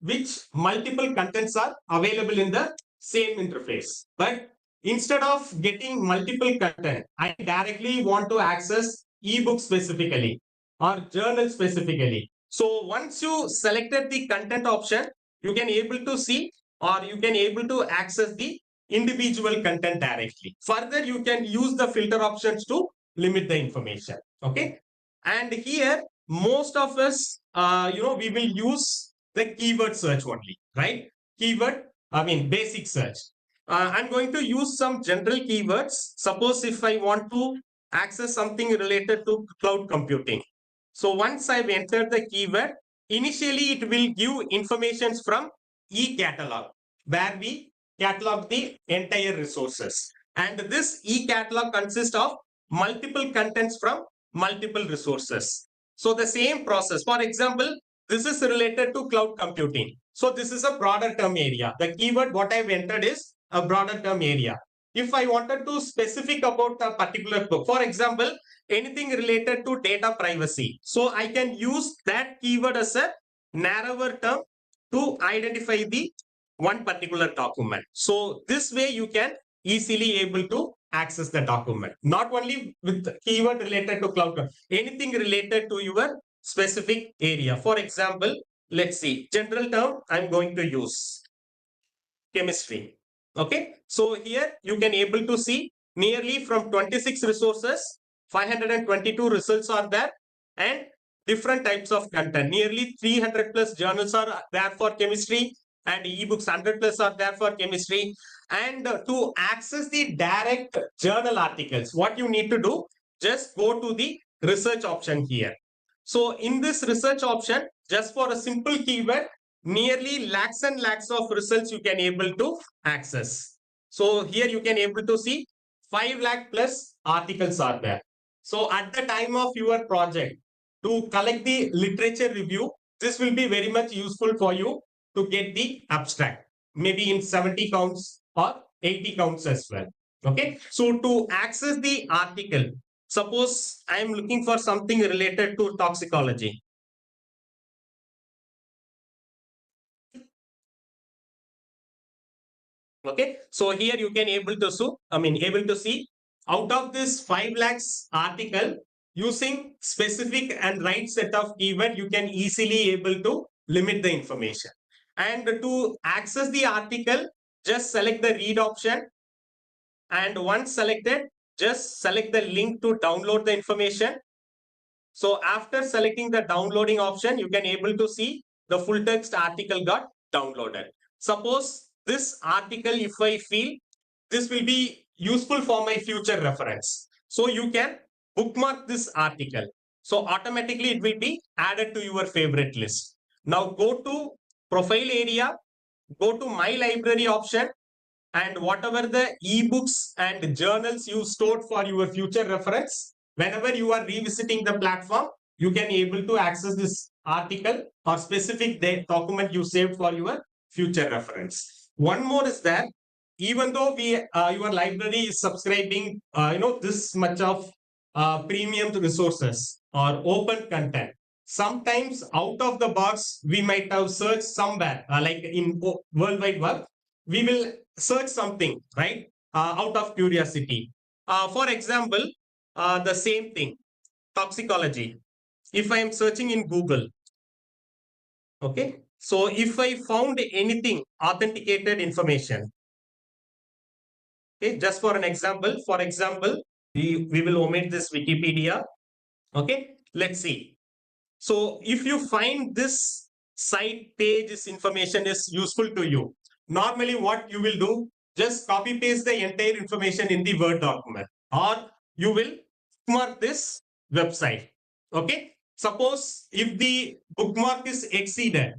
which multiple contents are available in the same interface. But instead of getting multiple content, I directly want to access ebook specifically or journal specifically. So once you selected the content option, you can able to see, or you can able to access the individual content directly. Further, you can use the filter options to limit the information. Okay. And here, most of us, we will use the keyword search only, right? Keyword, basic search. I'm going to use some general keywords. Suppose if I want to access something related to cloud computing. So once I've entered the keyword, initially it will give informations from e-catalog, where we catalog the entire resources. And this e-catalog consists of multiple contents from multiple resources. So the same process, for example, this is related to cloud computing. So this is a broader term area. The keyword what I've entered is a broader term area. If I wanted to specific about a particular book, for example, anything related to data privacy, so I can use that keyword as a narrower term to identify the one particular document. So this way you can easily able to access the document. Not only with keyword related to cloud, anything related to your specific area. For example, let's see, general term I'm going to use chemistry. Okay, so here you can able to see nearly from 26 resources, 522 results are there, and different types of content. Nearly 300 plus journals are there for chemistry, and ebooks 100 plus are there for chemistry. And to access the direct journal articles, what you need to do, just go to the research option here. So in this research option, just for a simple keyword, nearly lakhs and lakhs of results you can able to access. So here you can able to see 5 lakh plus articles are there. So at the time of your project, to collect the literature review, this will be very much useful for you to get the abstract, maybe in 70 counts or 80 counts as well. Okay, so to access the article, suppose I am looking for something related to toxicology. Okay, so here you can able to see out of this 5 lakhs article, using specific and right set of keyword, you can easily able to limit the information. And to access the article, just select the read option, and once selected, just select the link to download the information. So after selecting the downloading option, you can able to see the full text article got downloaded. Suppose this article, if I feel this will be useful for my future reference, so you can bookmark this article. So automatically it will be added to your favorite list. Now go to profile area, go to my library option, and whatever the ebooks and journals you stored for your future reference, whenever you are revisiting the platform, you can able to access this article or specific document you saved for your future reference. One more is that even though your library is subscribing this much of premium resources or open content, sometimes out of the box we might have searched somewhere like in World Wide Web, we will search something, right, out of curiosity. For example, the same thing, toxicology. If I am searching in Google, okay, so if I found anything authenticated information, okay, just for an example, we will omit this Wikipedia. Okay, let's see. So if you find this site page, this information is useful to you, normally what you will do, just copy paste the entire information in the Word document, or you will bookmark this website. Okay, suppose if the bookmark is exceeded,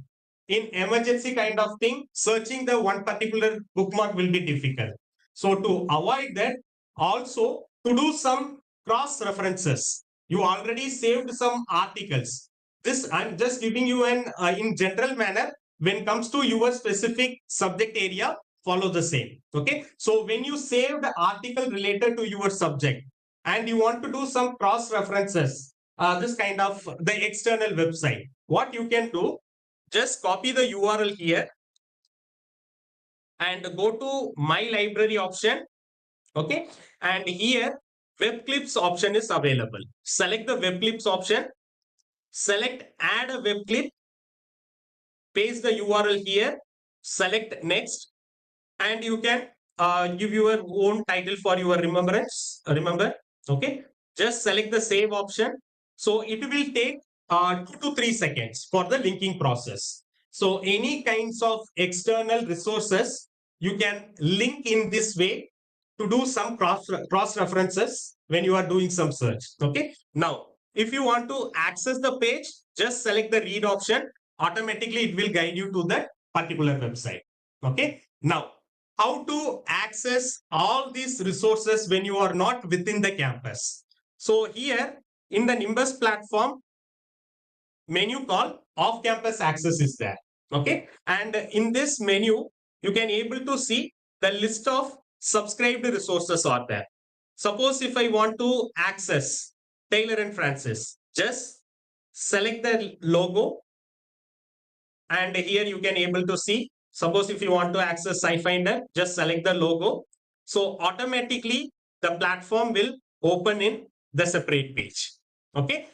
in emergency kind of thing, searching the one particular bookmark will be difficult. So to avoid that, also to do some cross references, you already saved some articles. This I'm just giving you an in general manner. When it comes to your specific subject area, follow the same. Okay, so when you save the article related to your subject and you want to do some cross references, this kind of the external website, what you can do, just copy the URL here and go to my library option. Okay, and here web clips option is available. Select the web clips option, select add a web clip, paste the URL here, select next, and you can give your own title for your remember. Okay, just select the save option. So it will take 2 to 3 seconds for the linking process. So any kinds of external resources you can link in this way to do some cross references when you are doing some search. Okay, now if you want to access the page, just select the read option. Automatically it will guide you to that particular website. Okay, now how to access all these resources when you are not within the campus. So here in the Nimbus platform, menu called off campus access is there. Okay, and in this menu you can able to see the list of subscribed resources are there. Suppose if I want to access Taylor and Francis, just select the logo, and here you can able to see. Suppose if you want to access SciFinder, just select the logo, So automatically the platform will open in the separate page. Okay.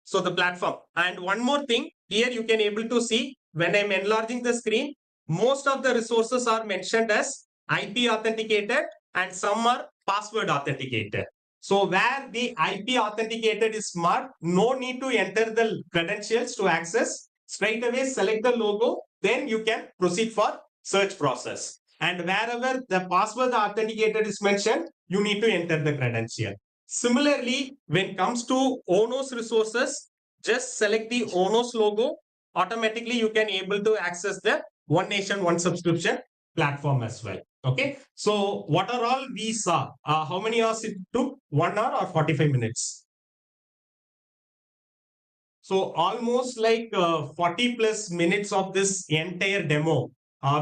So the platform, and one more thing here, you can able to see when I'm enlarging the screen, most of the resources are mentioned as IP authenticated and some are password authenticated. So where the IP authenticated is marked, no need to enter the credentials to access. Straight away select the logo, then you can proceed for search process. And wherever the password authenticated is mentioned, you need to enter the credential. Similarly, when it comes to ONOS resources, just select the ONOS logo. Automatically, you can able to access the One Nation, One Subscription platform as well. Okay. So what are all we saw? How many hours it took? 1 hour or 45 minutes? So almost like 40 plus minutes of this entire demo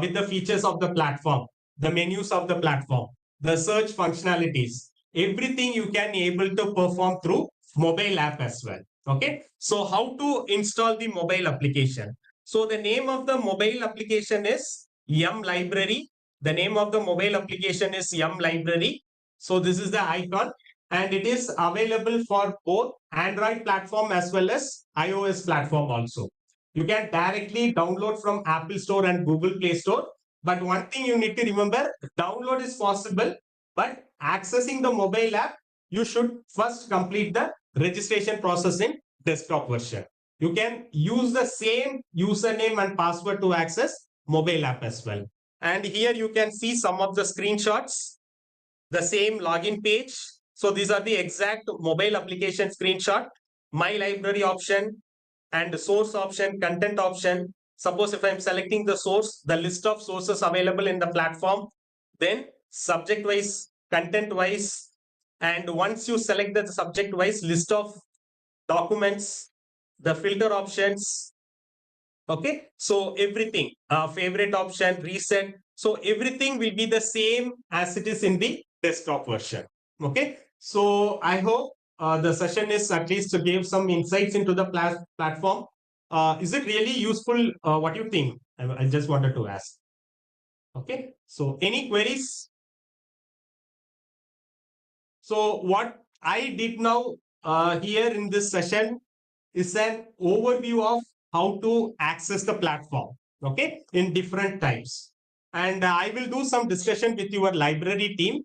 with the features of the platform, the menus of the platform, the search functionalities, everything you can able to perform through mobile app as well. Okay. So how to install the mobile application? So the name of the mobile application is Yum Library. The name of the mobile application is Yum Library. So this is the icon, and it is available for both Android platform as well as iOS platform also. You can directly download from Apple Store and Google Play Store. But one thing you need to remember, download is possible, but accessing the mobile app, you should first complete the registration process in desktop version. You can use the same username and password to access mobile app as well. And here you can see some of the screenshots, the same login page. So these are the exact mobile application screenshot, my library option and source option, content option. Suppose if I'm selecting the source, the list of sources available in the platform, then subject wise, content wise, and once you select the subject wise, list of documents, the filter options. Okay, so everything, favorite option, reset. So everything will be the same as it is in the desktop version. Okay, so I hope the session is at least to give some insights into the platform. Is it really useful? What do you think? I just wanted to ask. Okay, so any queries? So what I did now here in this session is an overview of how to access the platform, okay, in different types. And I will do some discussion with your library team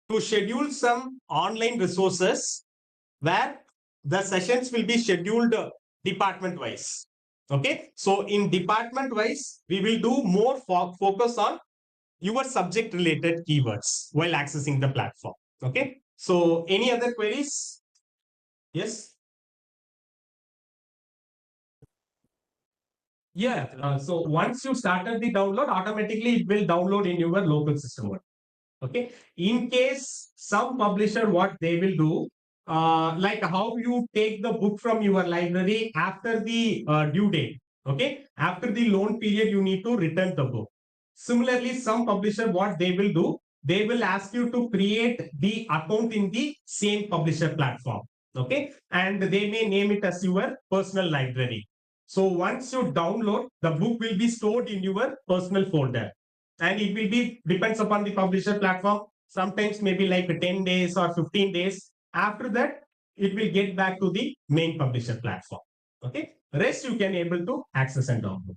to schedule some online resources where the sessions will be scheduled department wise. Okay, so in department wise, we will do more focus on your subject related keywords while accessing the platform. Okay, so any other queries? Yes. Yeah, so once you started the download, automatically it will download in your local system. Okay. In case some publisher, what they will do, like how you take the book from your library after the due date. Okay. After the loan period, you need to return the book. Similarly, some publisher, what they will do, they will ask you to create the account in the same publisher platform. Okay. And they may name it as your personal library. So once you download, the book will be stored in your personal folder, and it will be depends upon the publisher platform. Sometimes maybe like 10 days or 15 days. After that, it will get back to the main publisher platform. Okay. Rest you can able to access and download.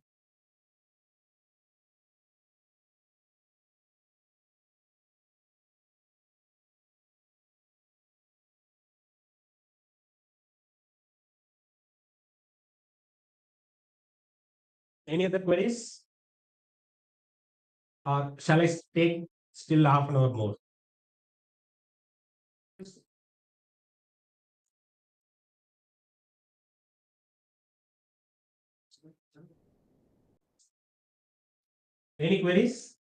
Any other queries? Or shall I take still half an hour more? Any queries?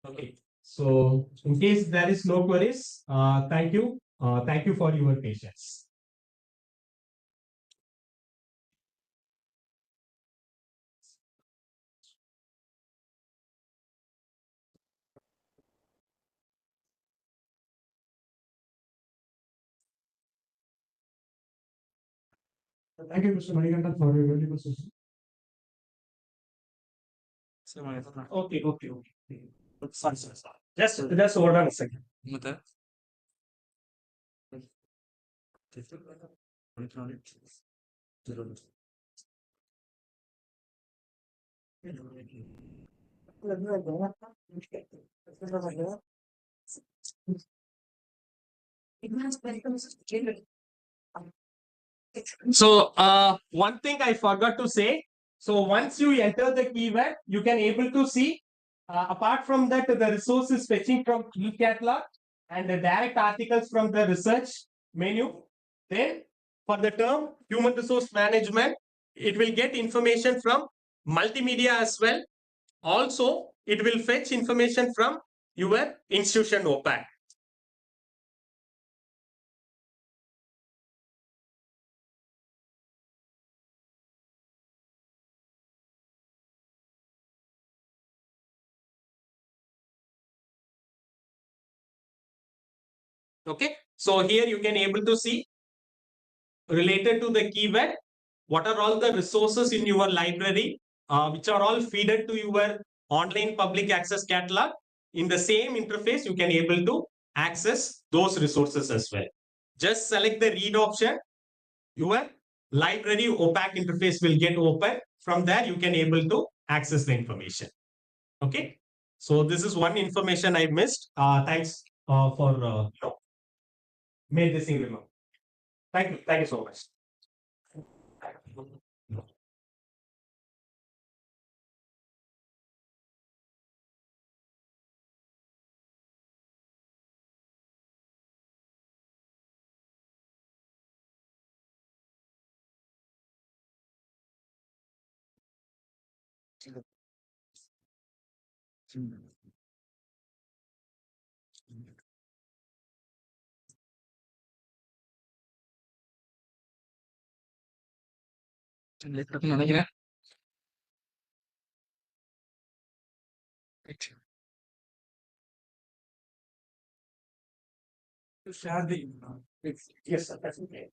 Okay. So in case there is no queries, thank you. Thank you for your patience. Thank you, Mr. Manikandan, for your valuable session. Okay, okay, okay. Sorry, sorry, sorry. Just hold on a second. ಮತ್ತೆ So, one thing I forgot to say. So once you enter the keyword, you can able to see. Apart from that, the resource is fetching from key catalog and the direct articles from the research menu. Then, for the term human resource management, it will get information from multimedia as well. Also, it will fetch information from your institution OPAC. Okay, so here you can able to see related to the keyword, what are all the resources in your library, which are all feeded to your online public access catalog. In the same interface, you can able to access those resources as well. Just select the read option. Your library OPAC interface will get open. From there, you can able to access the information. Okay. So this is one information I missed. Thanks for made this thing remember. Thank you. Thank you so much. நினைக்கிறேன் Share the yes, sir, that's okay.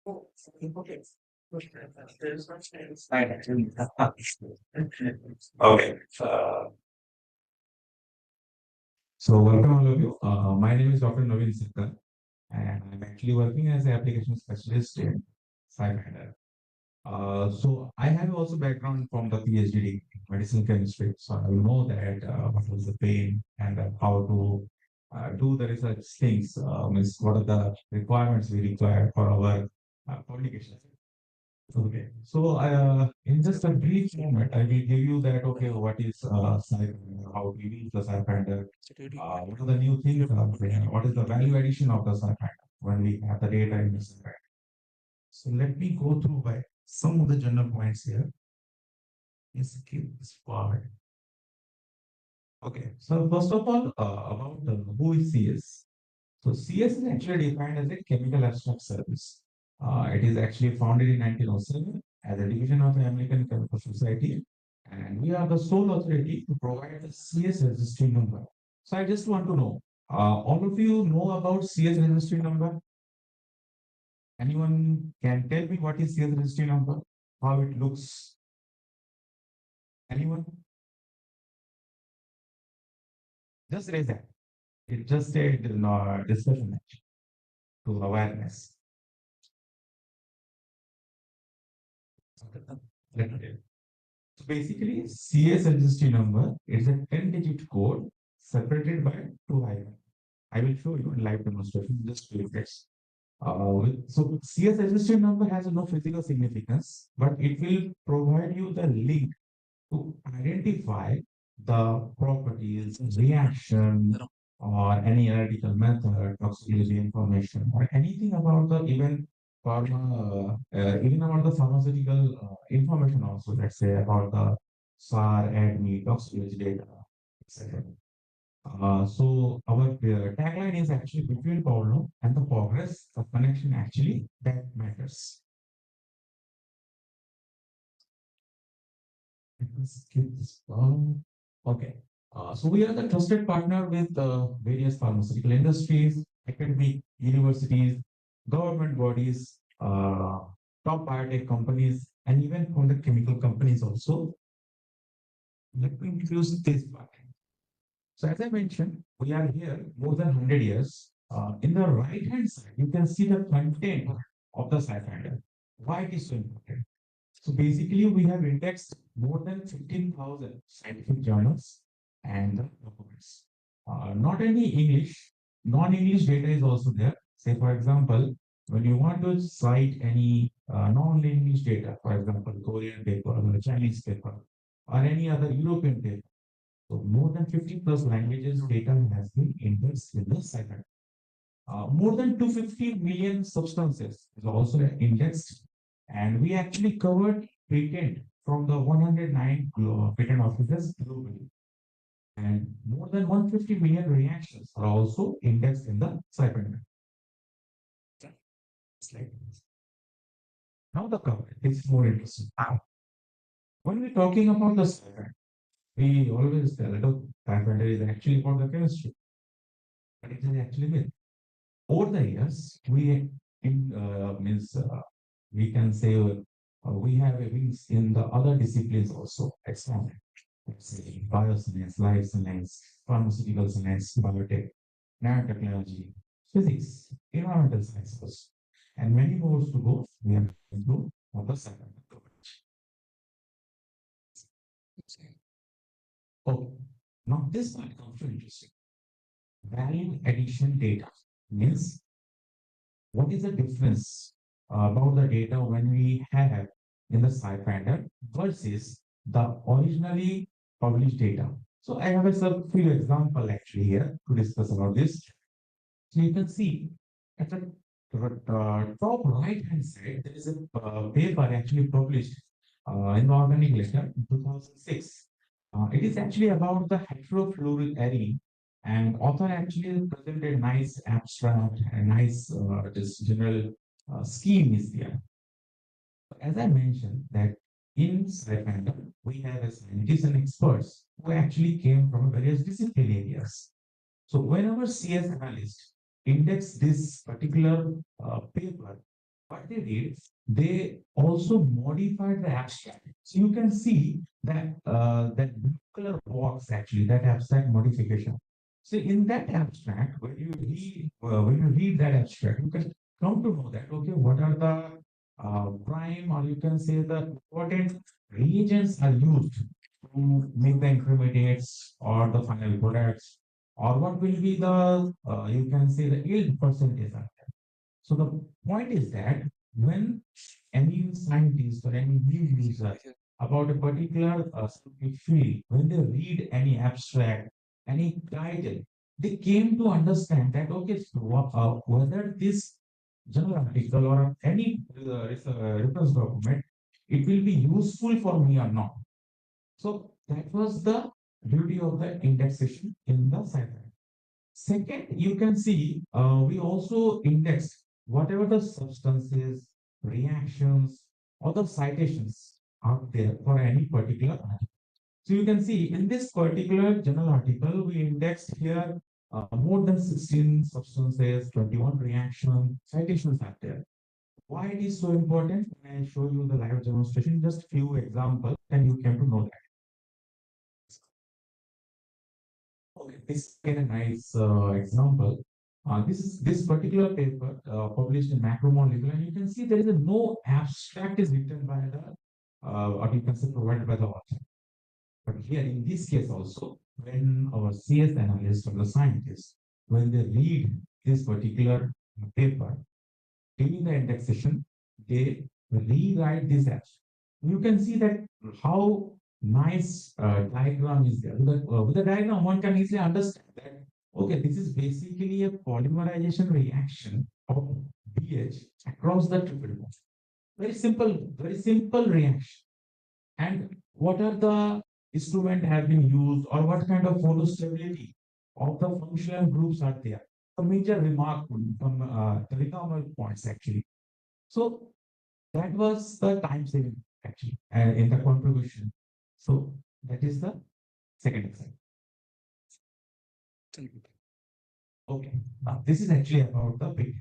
Okay. So welcome all of you. My name is Dr. Naveen Sikkar, and I'm actually working as an application specialist in Cyber. So I have also background from the PhD degree, medicinal chemistry. So I will know that what was the pain and how to do the research things. Means what are the requirements we require for our publication. Okay, so in just a brief moment, I will give you that. Okay, what is Cyber? How we use the Cyber? What are the new things are there? What is the value addition of the Cyber when we have the data in the Cyber? So let me go through by some of the general points here. Let's keep this forward. Okay, so first of all, about who is CS. So CS is actually defined as a chemical abstract service. It is actually founded in 1907 as a division of the American Chemical Society, and we are the sole authority to provide the CS registry number. So I just want to know, all of you know about CS registry number? Anyone can tell me what is CS registry number? How it looks? Anyone? Just raise that. It just a discussion to awareness. So basically, CS registry number is a 10-digit code separated by two hyphens. I will show you in live demonstration, just to refresh. So CS registry number has no physical significance, but it will provide you the link to identify the properties, reaction, or any analytical method, toxicology information, or anything about the even even about the pharmaceutical information also, let's say about the SAR, ADME, toxicology data, etc. So our tagline is actually between problem and the progress, the connection actually that matters. Let's skip this one. Okay. So we are the trusted partner with various pharmaceutical industries, academic universities, government bodies, top biotech companies, and even from the chemical companies also. Let me introduce this part. So as I mentioned, we are here more than 100 years. In the right hand side, you can see the content of the Cypher. Why it is so important? So basically, we have indexed more than 15,000 scientific journals and documents. Not only English, non-English data is also there. Say, for example, when you want to cite any non-English data, for example, Korean paper or Chinese paper, or any other European paper, so more than 50 plus languages data has been indexed in the Cypher. More than 250 million substances is also indexed, and we actually covered patent from the 109 patent offices globally. And more than 150 million reactions are also indexed in the Cypher. Now the cover, this is more interesting. When we're talking about the Cypher, we always tell that Cypher is actually for the chemistry, but it is actually myth. Over the years, we we can say we have a wings in the other disciplines also expanded. Let's say bioscience, life science, pharmaceutical science, biotech, nanotechnology, physics, environmental sciences, and many more to go. We have to on the second coverage. Okay, now this part comes to interesting. Value addition data means what is the difference about the data when we have in the Cypher versus the originally published data? So I have a few example actually here to discuss about this. So you can see at the top right hand side, there is a paper actually published in the Organic Literature in 2006. It is actually about the hydrofluoride, and author actually presented a nice abstract, a nice this general scheme is there. As I mentioned that in Cypher, we have a scientists and experts who actually came from various discipline areas. So whenever CS analyst index this particular paper, what they did, they also modified the abstract. So you can see that that blue color box actually, that abstract modification. So in that abstract, when you read that abstract, you can come to know that okay, what are the prime, or you can say the important reagents are used to make the intermediates or the final products, or what will be the you can say the yield percentage. So the point is that when any scientist or any new user about a particular scientific field, when they read any abstract, any title, they came to understand that okay, so, whether this journal article or any reference document, it will be useful for me or not. So that was the beauty of the indexation in the sci-fi. Second, you can see we also index whatever the substances, reactions, or the citations out there for any particular article. So you can see in this particular journal article, we indexed here more than 16 substances, 21 reaction citations are there. Why it is so important? When I show you the live demonstration, just few examples, and you came to know that. Okay, this is a nice example. This particular paper published in Macromolecule, and you can see there is a no abstract is written by the or you can say provided by the author. But here in this case also, when our CS analyst or the scientist, when they read this particular paper during the indexation, they rewrite this abstract. You can see that how nice diagram is there. With the diagram, one can easily understand that, okay, this is basically a polymerization reaction of BH across the triple bond. Very simple reaction. And what are the instrument have been used, or what kind of photostability of the functional groups are there? A major remark from the recommended points actually. So that was the time saving actually in the contribution. So that is the second example. Okay, now this is actually about the patent.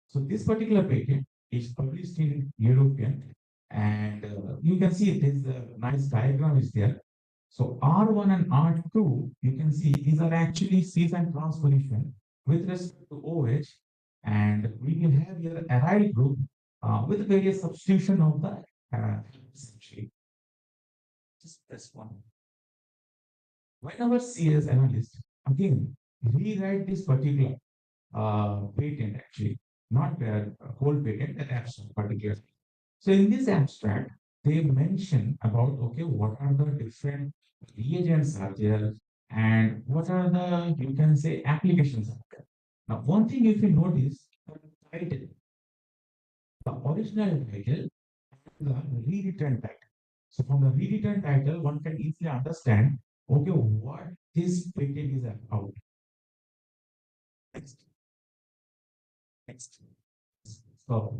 So this particular patent is published in European, and you can see this nice diagram is there. So R1 and R2, you can see these are actually cis and trans position with respect to OH, and we will have here aryl group with various substitution of the essentially. Just press one. When our CS analyst again rewrite this particular patent actually, not the whole patent, that abstract particular. So in this abstract, they mention about okay, what are the different reagents are there, and what are the you can say applications are there. Now, one thing if you notice, the title, the original title, the rewritten title. So from the rewritten title, one can easily understand okay what this patent is about. Next. Next. So,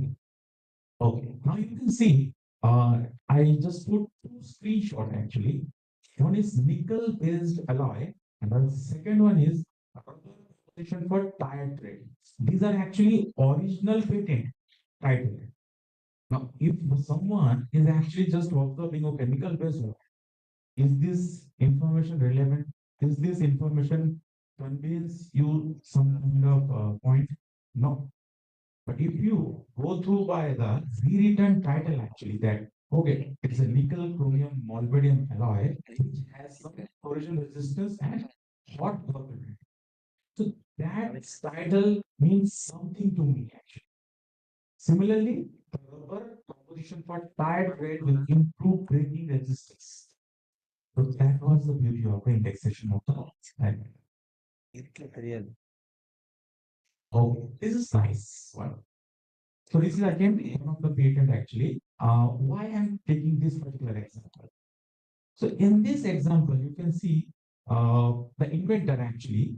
okay, now you can see I just put two screenshots actually. One is nickel based alloy, and the second one is position for tire tread. These are actually original patent title. Now, if someone is actually just observing a chemical based, is this information relevant? Is this information convince you some kind of point? No. But if you go through by the rewritten title, actually, that okay, it's a nickel chromium molybdenum alloy which has some corrosion resistance and hot workability. So that title means something to me actually. Similarly, the rubber composition for tire tread will improve braking resistance. So that was the beauty of the indexation of the title. Okay, this is nice one. So this is again one of the patent actually. Why I'm taking this particular example? So in this example, you can see the inventor actually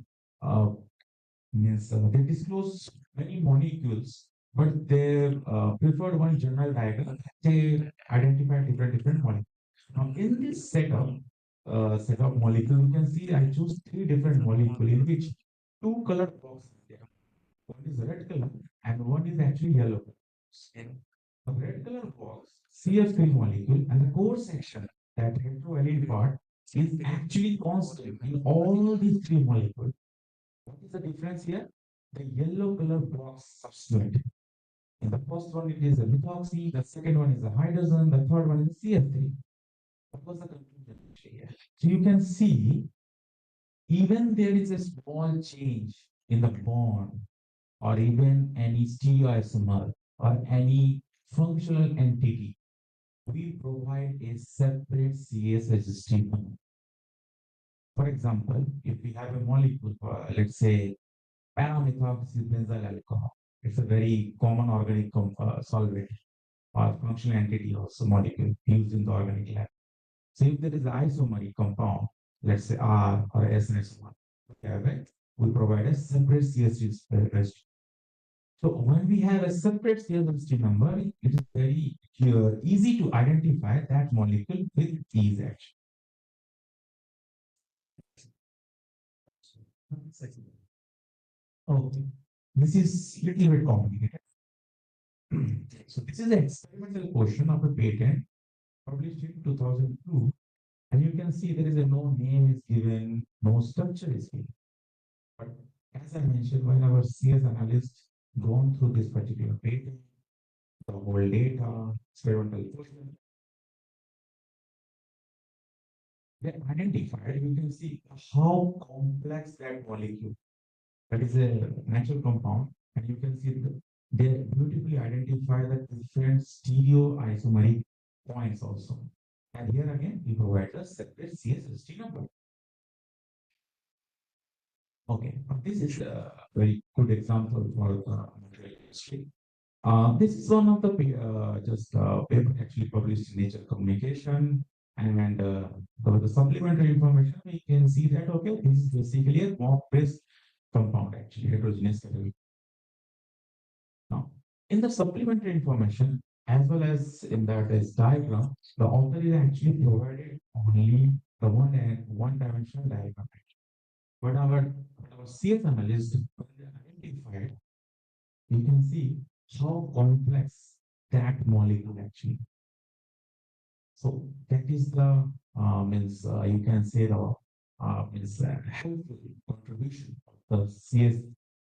means they disclose many molecules, but they preferred one general diagram. They identify different molecules. Now in this set of molecules, you can see I choose three different molecules in which two colored boxes there. One is red color and one is actually yellow. In the red color box, CF3 molecule and the core section, that heterovalent part, is actually constant in all these three molecules. What is the difference here? The yellow color box substrate. In the first one, it is a methoxy, the second one is a hydrogen, the third one is CF3. What was the conclusion here? So you can see, even there is a small change in the bond, or even any stereoisomer, or any functional entity, we provide a separate CS registry. For example, if we have a molecule, let's say paramethoxybenzyl alcohol, it's a very common organic solvent or functional entity also molecule used in the organic lab. So if there is an isomeric compound, let's say R or SNS1, we provide a separate CSG registry. So when we have a separate CSG number, it is very easy to identify that molecule with ease action. Okay, this is little bit complicated. So this is the experimental portion of a patent published in 2002, and you can see there is a no name is given, no structure is given. But as I mentioned, when our CS analyst gone through this particular patent, the whole data, experimental portion, they identified, you can see how complex that molecule, that is a natural compound, and you can see that they beautifully identify the different stereoisomeric points also. And here again, we provide a separate CSST number. Okay, this is a very good example for the material industry. This is one of the paper actually published in Nature Communication, and for the supplementary information, we can see that okay, this is basically a mock-based compound, actually heterogeneous category. Now, in the supplementary information, as well as in that is diagram, the author is actually provided only the one-dimensional diagram. But our CS analyst identified, you can see how complex that molecule actually. So that is the you can say the helpful contribution of the CS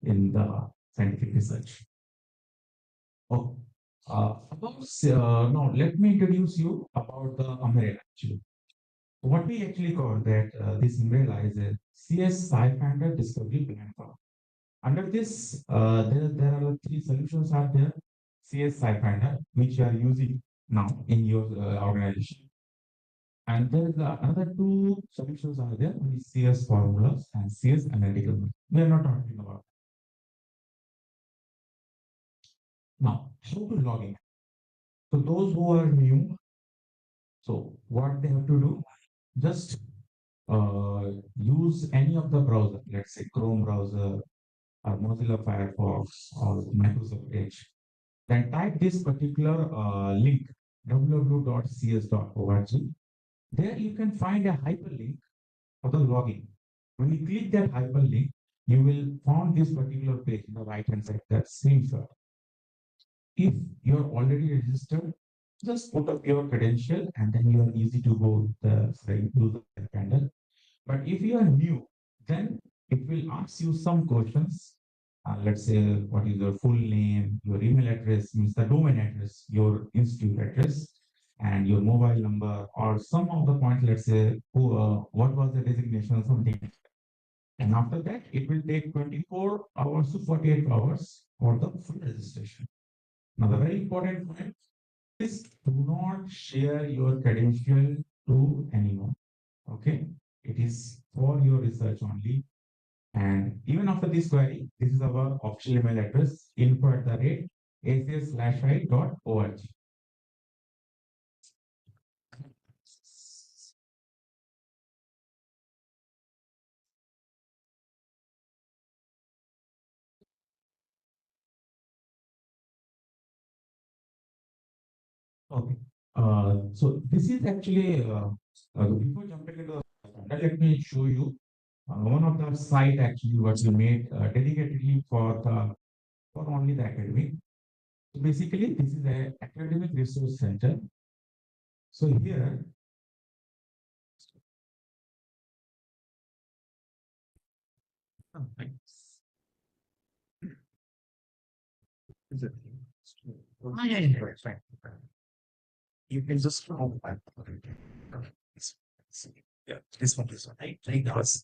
in the scientific research. Oh, now let me introduce you about the umbrella actually. What we actually call that this umbrella is a CS Sci-Finder Discovery Platform. Under this, there are three solutions are there. CS Sci-Finder, which you are using now in your organization. And there is another two solutions are there, which is CS Formulas and CS Analytical. We are not talking about. Now, how to log in? So those who are new, so what they have to do, just use any of the browser, let's say Chrome browser or Mozilla Firefox or Microsoft Edge. Then type this particular link www.cs.org. There you can find a hyperlink for the login. When you click that hyperlink, you will find this particular page in the right hand side, that screenshot. If you're already registered, just put up your credential and then you are easy to go to the panel. But if you are new, then it will ask you some questions. Let's say, what is your full name, your email address, means the domain address, your institute address, and your mobile number, or some of the points, let's say, what was the designation or something. And after that, it will take 24 hours to 48 hours for the full registration. Now, the very important point is do not share your credential to anyone. Okay, it is for your research only. And even after this query, this is our official email address, info@acs/i.org. Okay. So this is actually before jumping into the, let me show you one of the site actually what we made dedicatedly for the for only the academic. So basically, this is a academic resource center. So here, Fine. You can just yeah, this one, right? Like us.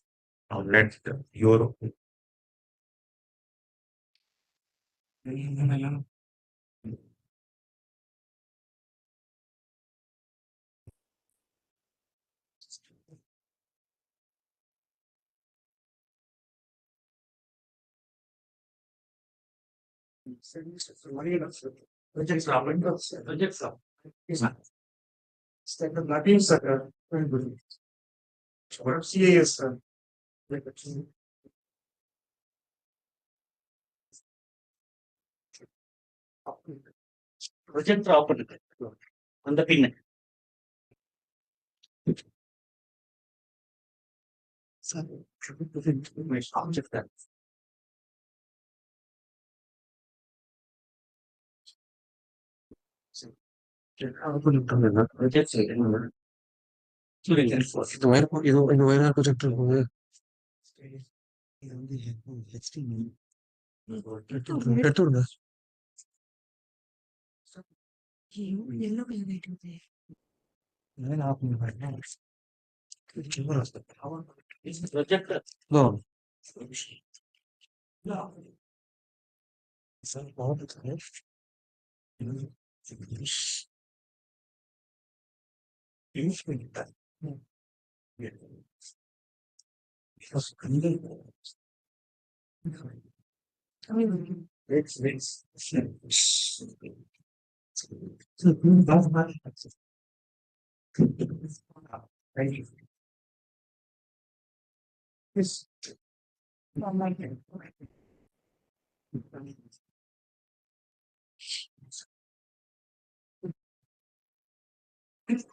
Now let your projects are Step of Latin sucker, very good. What CAS, like project open on the pin. So, object that. Project இது வேற project இருக்குது இது வந்து HTML எடுத்து விடுங்க நான் of பண்ணி project no sir பாவத்துக்கு யூஸ் பண்ணிட்டேன்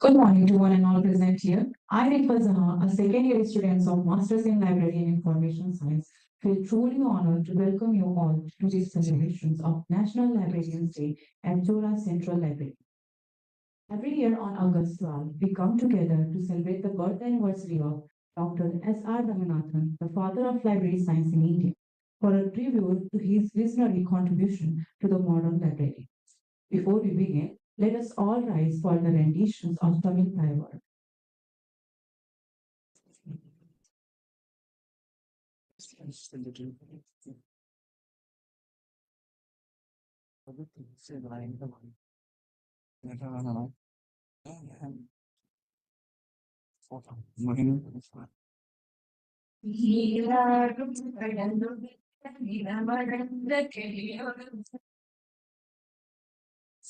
Good morning to one and all present here. I, Rifa Zaha, a second year student of Masters in Library and Information Science, feel truly honored to welcome you all to these celebrations of National Librarians Day at Chozha Central Library. Every year on August 12, we come together to celebrate the birth anniversary of Dr. S.R. Ramanathan, the father of library science in India, for a tribute to his visionary contribution to the modern library. Before we begin, let us all rise for the renditions of Tamil Taiwan.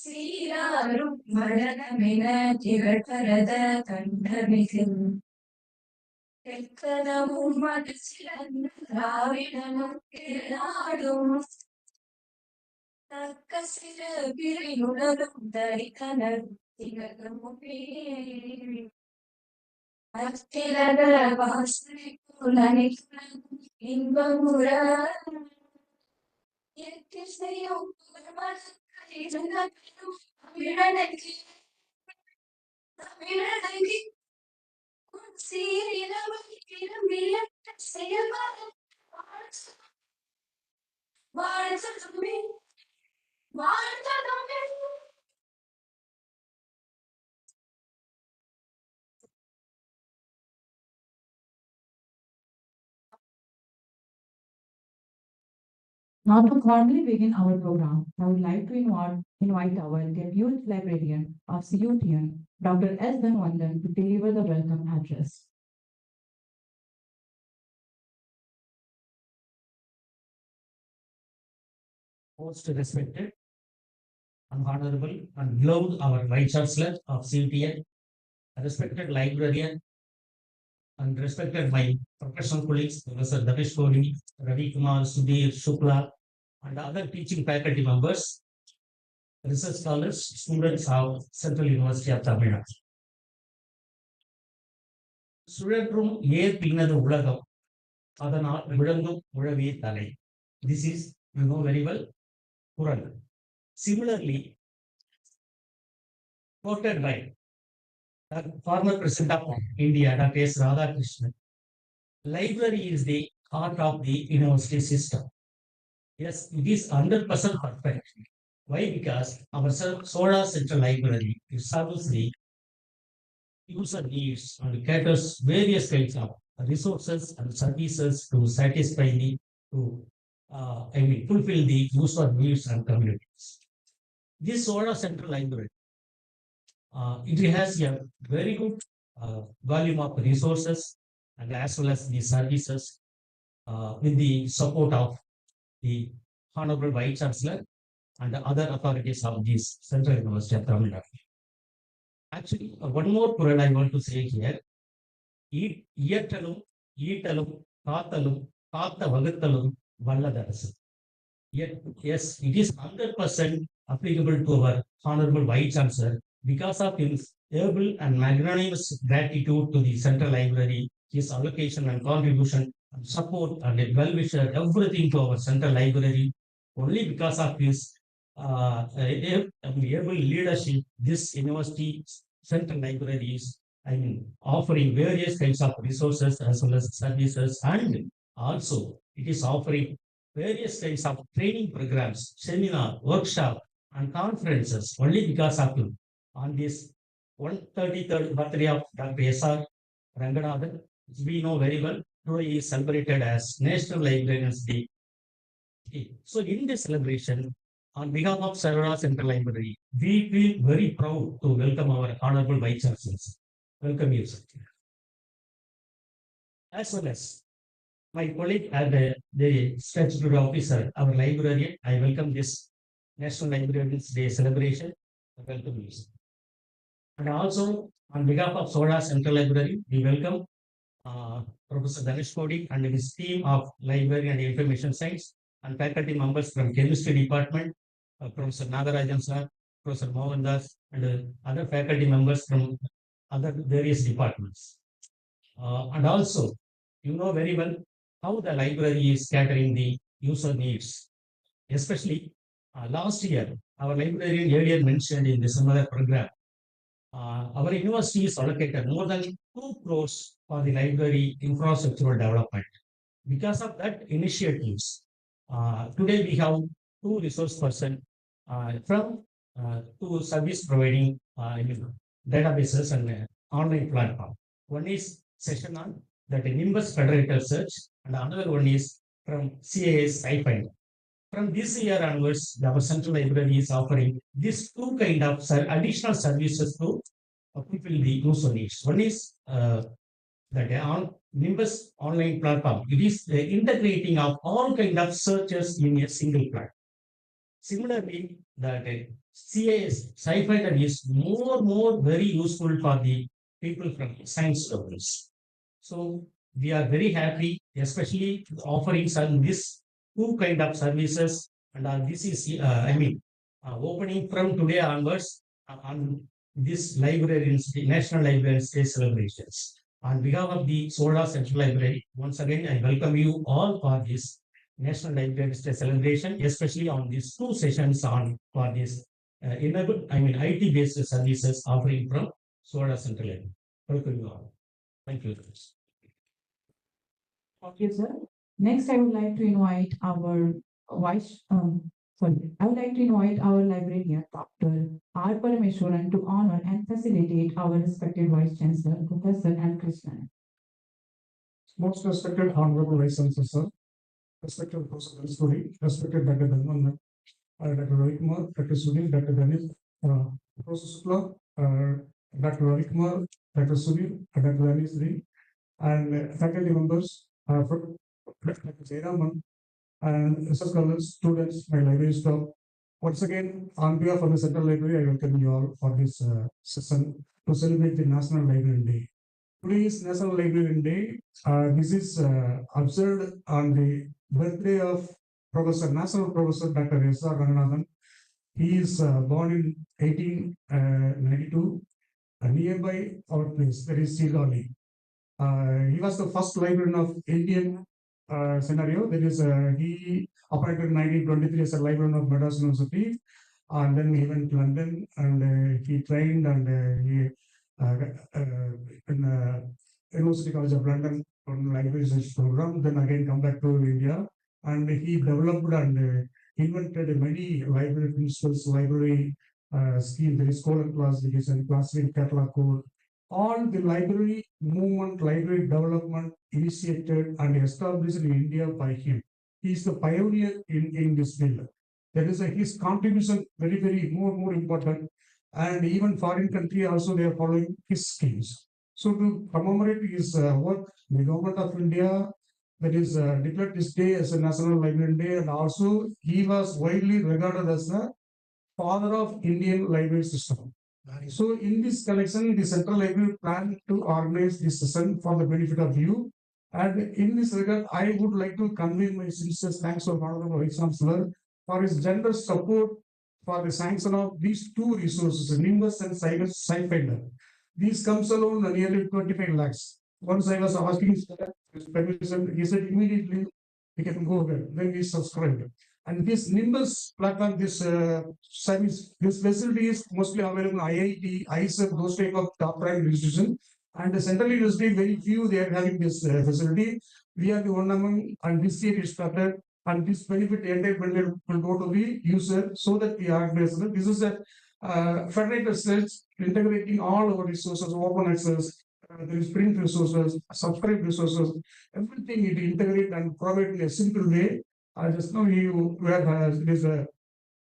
சீராரும் மரணமென திகழ்கரத கண்டமிகும் தெற்கனவும் மனசிலந்த திராவிடனும் திருநாடும் தக்க சில பிரிவுணரும் தரிக்கனர் திகழுமே அத்திரக வாசனை புலனிக்கும் இன்பமுற எத்திசையும் தமிழனகி தமிழனகி சீரிலவை திரும்பிய செயல்பாடு வாழ்த்ததுமே வாழ்த்ததுமே Now to formally begin our program, I would like to invite our Deputy Librarian of CUTN, Dr. S. Dhanwandan, to deliver the welcome address. Most respected and honorable and beloved our Vice Chancellor of CUTN, respected librarian and respected my professional colleagues, Professor Danesh Kohli, Ravi Kumar, Sudhir, Shukla, and other teaching faculty members, research scholars, students of Central University of Tamil Nadu. சுழற்றும் ஏற்பினது உலகம் அதனால் விளங்கும் உழவே தலை. This is, you know very well, Kural. Similarly, quoted by the former President of India, Dr. S. Radhakrishnan, library is the heart of the university system. Yes, it is 100% perfect. Why? Because our Chozha Central Library serves the user needs and caters various kinds of resources and services to satisfy the to fulfill the user needs and communities. This Chozha Central Library it has a very good volume of resources and as well as the services with the support of the Honorable Vice Chancellor and the other authorities of this Central University of Tamil Nadu. Actually, one more point I want to say here. இயற்றலும் ஈட்டலும் காத்தலும் காத்த வகுத்தலும் வல்லதரசு. Yes, it is 100% applicable to our Honorable Vice Chancellor because of his able and magnanimous gratitude to the Central Library, his allocation and contribution and support and well-wisher, everything to our Central Library. Only because of his able leadership, this university Central Library is offering various kinds of resources as well as services, and also it is offering various kinds of training programs, seminar, workshop, and conferences only because of him. On this 133rd birthday of Dr. S.R. Ranganathan, which we know very well, today is celebrated as National Librarians Day. So in this celebration, on behalf of Chozha Central Library, we feel very proud to welcome our Honorable Vice Chancellors. Welcome you, sir. As well as my colleague and the statutory officer, our librarian, I welcome this National Librarians Day celebration. Welcome you, sir. And also, on behalf of Chozha Central Library, we welcome Professor Dhanesh Kodi and his team of Library and Information Science and faculty members from Chemistry Department, Professor Nagarajan sir, Professor Mohan Das, and other faculty members from other various departments. And also, you know very well how the library is catering the user needs. Especially last year, our librarian earlier mentioned in the similar program, our university is allocated more than 2 crores for the library infrastructural development. Because of that initiatives, today we have 2 resource person from 2 service providing databases and online platform. One is session on that Nimbus Federator Search, and another one is from CAS SciFind. From this year onwards, our Central Library is offering these 2 kind of additional services to fulfill the user needs. One is that Nimbus online platform. It is the integrating of all kind of searches in a single platform. Similarly, that CAS SciFinder is more very useful for the people from science students. So we are very happy, especially offering this 2 kind of services, and this is opening from today onwards on this librarians, the National Librarians Day celebrations. On behalf of the Chozha Central Library, once again I welcome you all for this National Librarians Day celebration, especially on these 2 sessions on for this IT-based services offering from Chozha Central Library. Welcome you all. Thank you. Thank you, sir. Next, I would like to invite our librarian, Dr. R. Parameswaran, to honor and facilitate our respected Vice Chancellor, Professor N. Krishnan. Most respected Honorable Vice Chancellor, sir, respected Professor Dhanesh Kodi, respected Dr. Dhanman, Dr. Ravikumar, Dr. Sunil, Dr. Dhanesh, Professor Shukla, Dr. Ravikumar, Dr. Sunil, Dr. Dhanesh, and faculty members, Dr. Jayaraman, and research scholars, students, my library staff. Once again, on behalf of the Central Library, I welcome you all for this session to celebrate the National Librarian Day. Today is National Librarian Day. This is observed on the birthday of National Professor Dr. S.R. Ranganathan. He is born in 1892 nearby our place, that is Chozha. He was the first librarian of Indian scenario. That is, he appointed in 1923 as a librarian of Madras University. And then he went to London and he trained and he in University College of London on library research program. Then again come back to India and he developed and invented many library principles, library scheme. There is code and classification, classification catalog code. All the library movement, library development initiated and established in India by him. He is the pioneer in this field. That is his contribution very more important. And even foreign country also they are following his schemes. So to commemorate his work, the government of India that is declared this day as a National Librarian Day, and also he was widely regarded as the father of Indian library system. So in this collection, the Central Library planned to organize this session for the benefit of you. And in this regard, I would like to convey my sincere thanks to Honorable Vice Chancellor for his generous support for the sanction of these two resources, Nimbus and SciFinder. These comes alone nearly 25 lakhs. Once I was asking his permission, he said immediately we can go ahead. Then we subscribed. And this Nimbus platform, this service, this facility is mostly available in IIT, ISEF, those type of top rank institutions. And the Central University, very few they are having this facility. We are the one among, and this year it started, and this benefit entire benefit will go to the user so that the organization. This is a federated search integrating all our resources, open access. There is print resources, subscribe resources, everything it integrate and provide in a simple way. Just now you where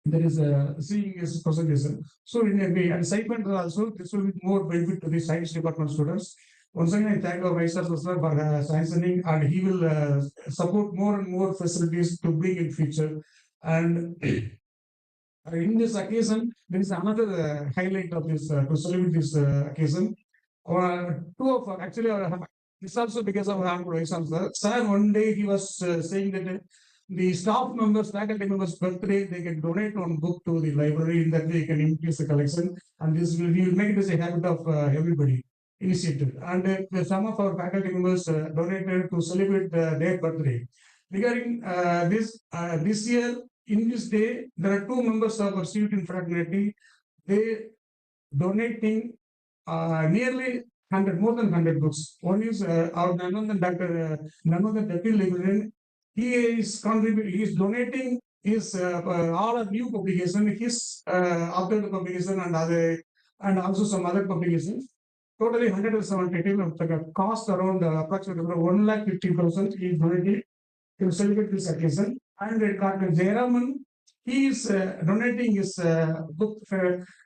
there is a seeing is presentation. So in a way, and SciFinder also, this will be more benefit to the science department students. Once again, I thank our Vice Chancellor for sanctioning, and he will support more and more facilities to bring in future. And in this occasion, there is another highlight of this to celebrate this occasion. Two of actually, this also because of Vice Chancellor. Sir, one day he was saying that the staff members, faculty members' birthday, they can donate one book to the library, in that way they can increase the collection. And this will, we will make it as a habit of everybody initiative. And some of our faculty members donated to celebrate their birthday. Regarding this year, in this day, there are two members of our student fraternity. They donating nearly 100, more than 100 books. One is our Nanandan Dr. Nanandan Deputy Librarian. He is contributing, he is donating his all of new publication, his authored publication and also some other publications. Totally 170 of the cost around approximately 1,50,000 he is donating to celebrate this occasion. And Dr. Jayaraman, he is donating his book,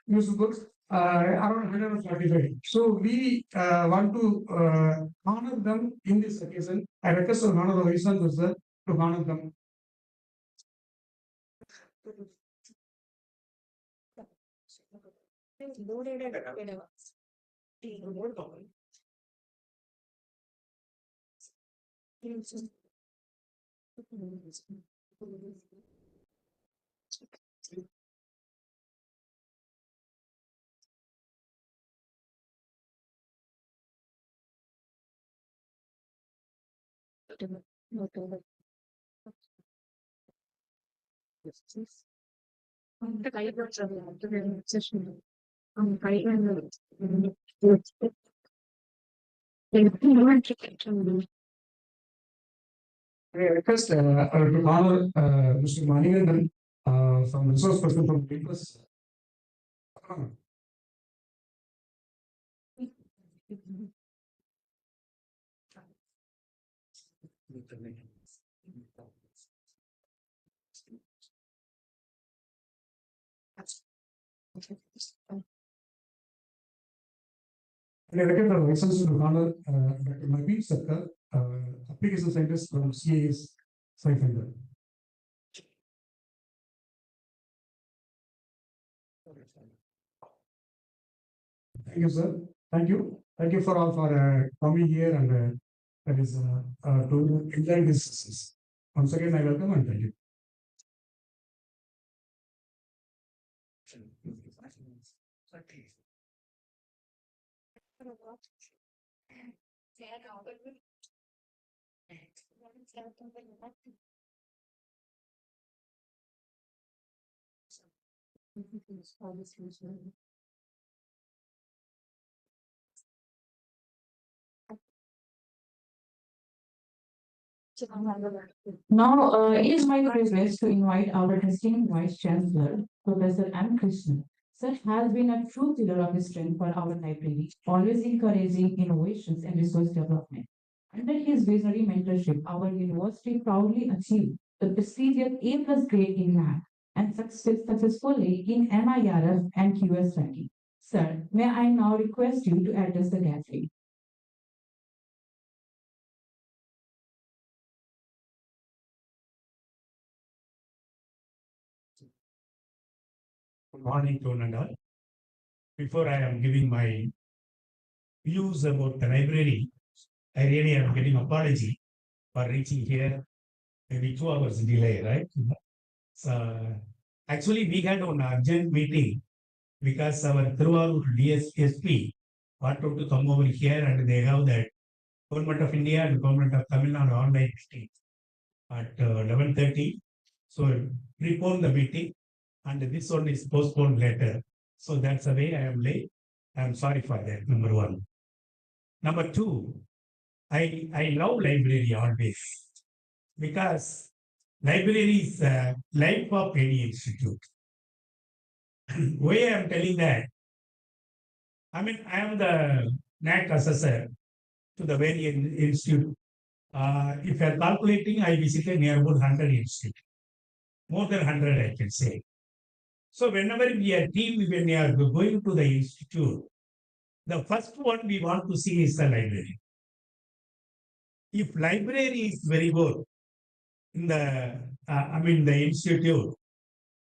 music books around 145. So we want to honor them in this occasion. I request our Honorable Vice Chancellor to honor them. I request to honor Mr. Manigandan from resource person from Papers. And I reckon the license to honor Dr. Naveen Sarkar, application scientist from CAS SciFinder. Thank you, sir. Thank you. Thank you for all for coming here and that is to enjoy this. Once again, I welcome and thank you. Now, it is my privilege to invite our esteemed Vice Chancellor, Professor M. Krishnan. Sir has been a true pillar of strength for our library, always encouraging innovations and resource development. Under his visionary mentorship, our university proudly achieved the prestigious A+ grade in math and successfully in MIRF and QS ranking. Sir, may I now request you to address the gathering? Good morning to one and all. Before I am giving my views about the library, I really am getting apology for reaching here maybe 2 hours delay, right? So actually we had an urgent meeting because our Thiruvallur DSSP wanted to come over here and they have that Government of India and Government of Tamil Nadu online meeting at 11:30. So prepone the meeting and this one is postponed later. So that's the way I am late. I am sorry for that, number one. Number two, I love library always because library is the life of any institute. Why I am telling that? I mean, I am the NAC assessor to the very institute. If you are calculating, I visited near about 100 institutes. More than 100, I can say. So whenever we are when we are going to the institute, the first one we want to see is the library. If library is very good in the, the institute,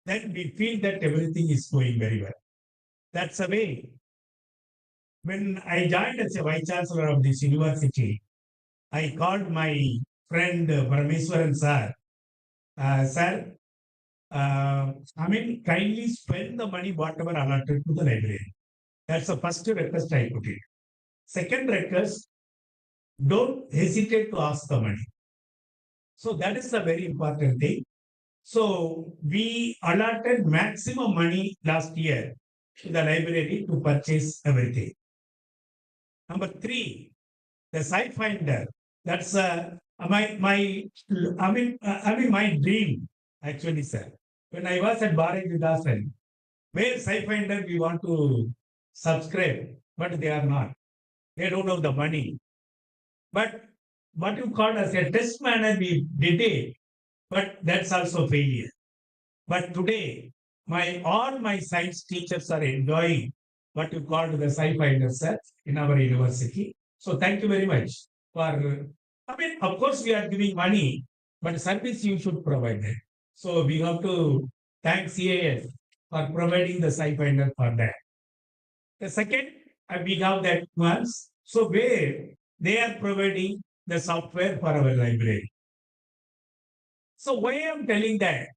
then we feel that everything is going very well. That's the way. When I joined as a vice chancellor of this university, I called my friend Parameswaran sir. Sir, kindly spend the money whatever allotted to the library. That's the first request I put in. Second request, don't hesitate to ask the money. So that is a very important thing. So we allotted maximum money last year to the library to purchase everything. Number three, the SciFinder. That's my dream actually, sir. When I was at Bharat Vidasan, where SciFinder we want to subscribe, but they are not. They don't have the money. But what you call as a test manner, we did it, but that's also failure. But today, all my science teachers are enjoying what you call the SciFinder set in our university. So thank you very much for. Of course, we are giving money, but service you should provide it. So we have to thank CAS for providing the SciFinder for that. The second, we have that ones. So where they are providing the software for our library. So why I'm telling that?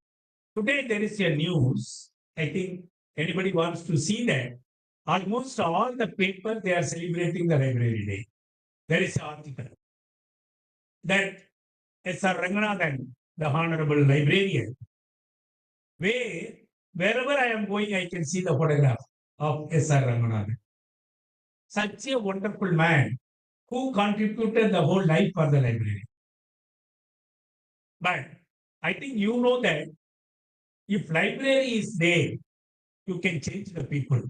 Today there is a news. I think anybody wants to see that. Almost all the paper they are celebrating the library day. There is an article that S.R. Ranganathan, the honorable librarian, wherever I am going, I can see the photograph of S.R. Ranganathan. Such a wonderful man who contributed the whole life for the library. But I think you know that if library is there, you can change the people.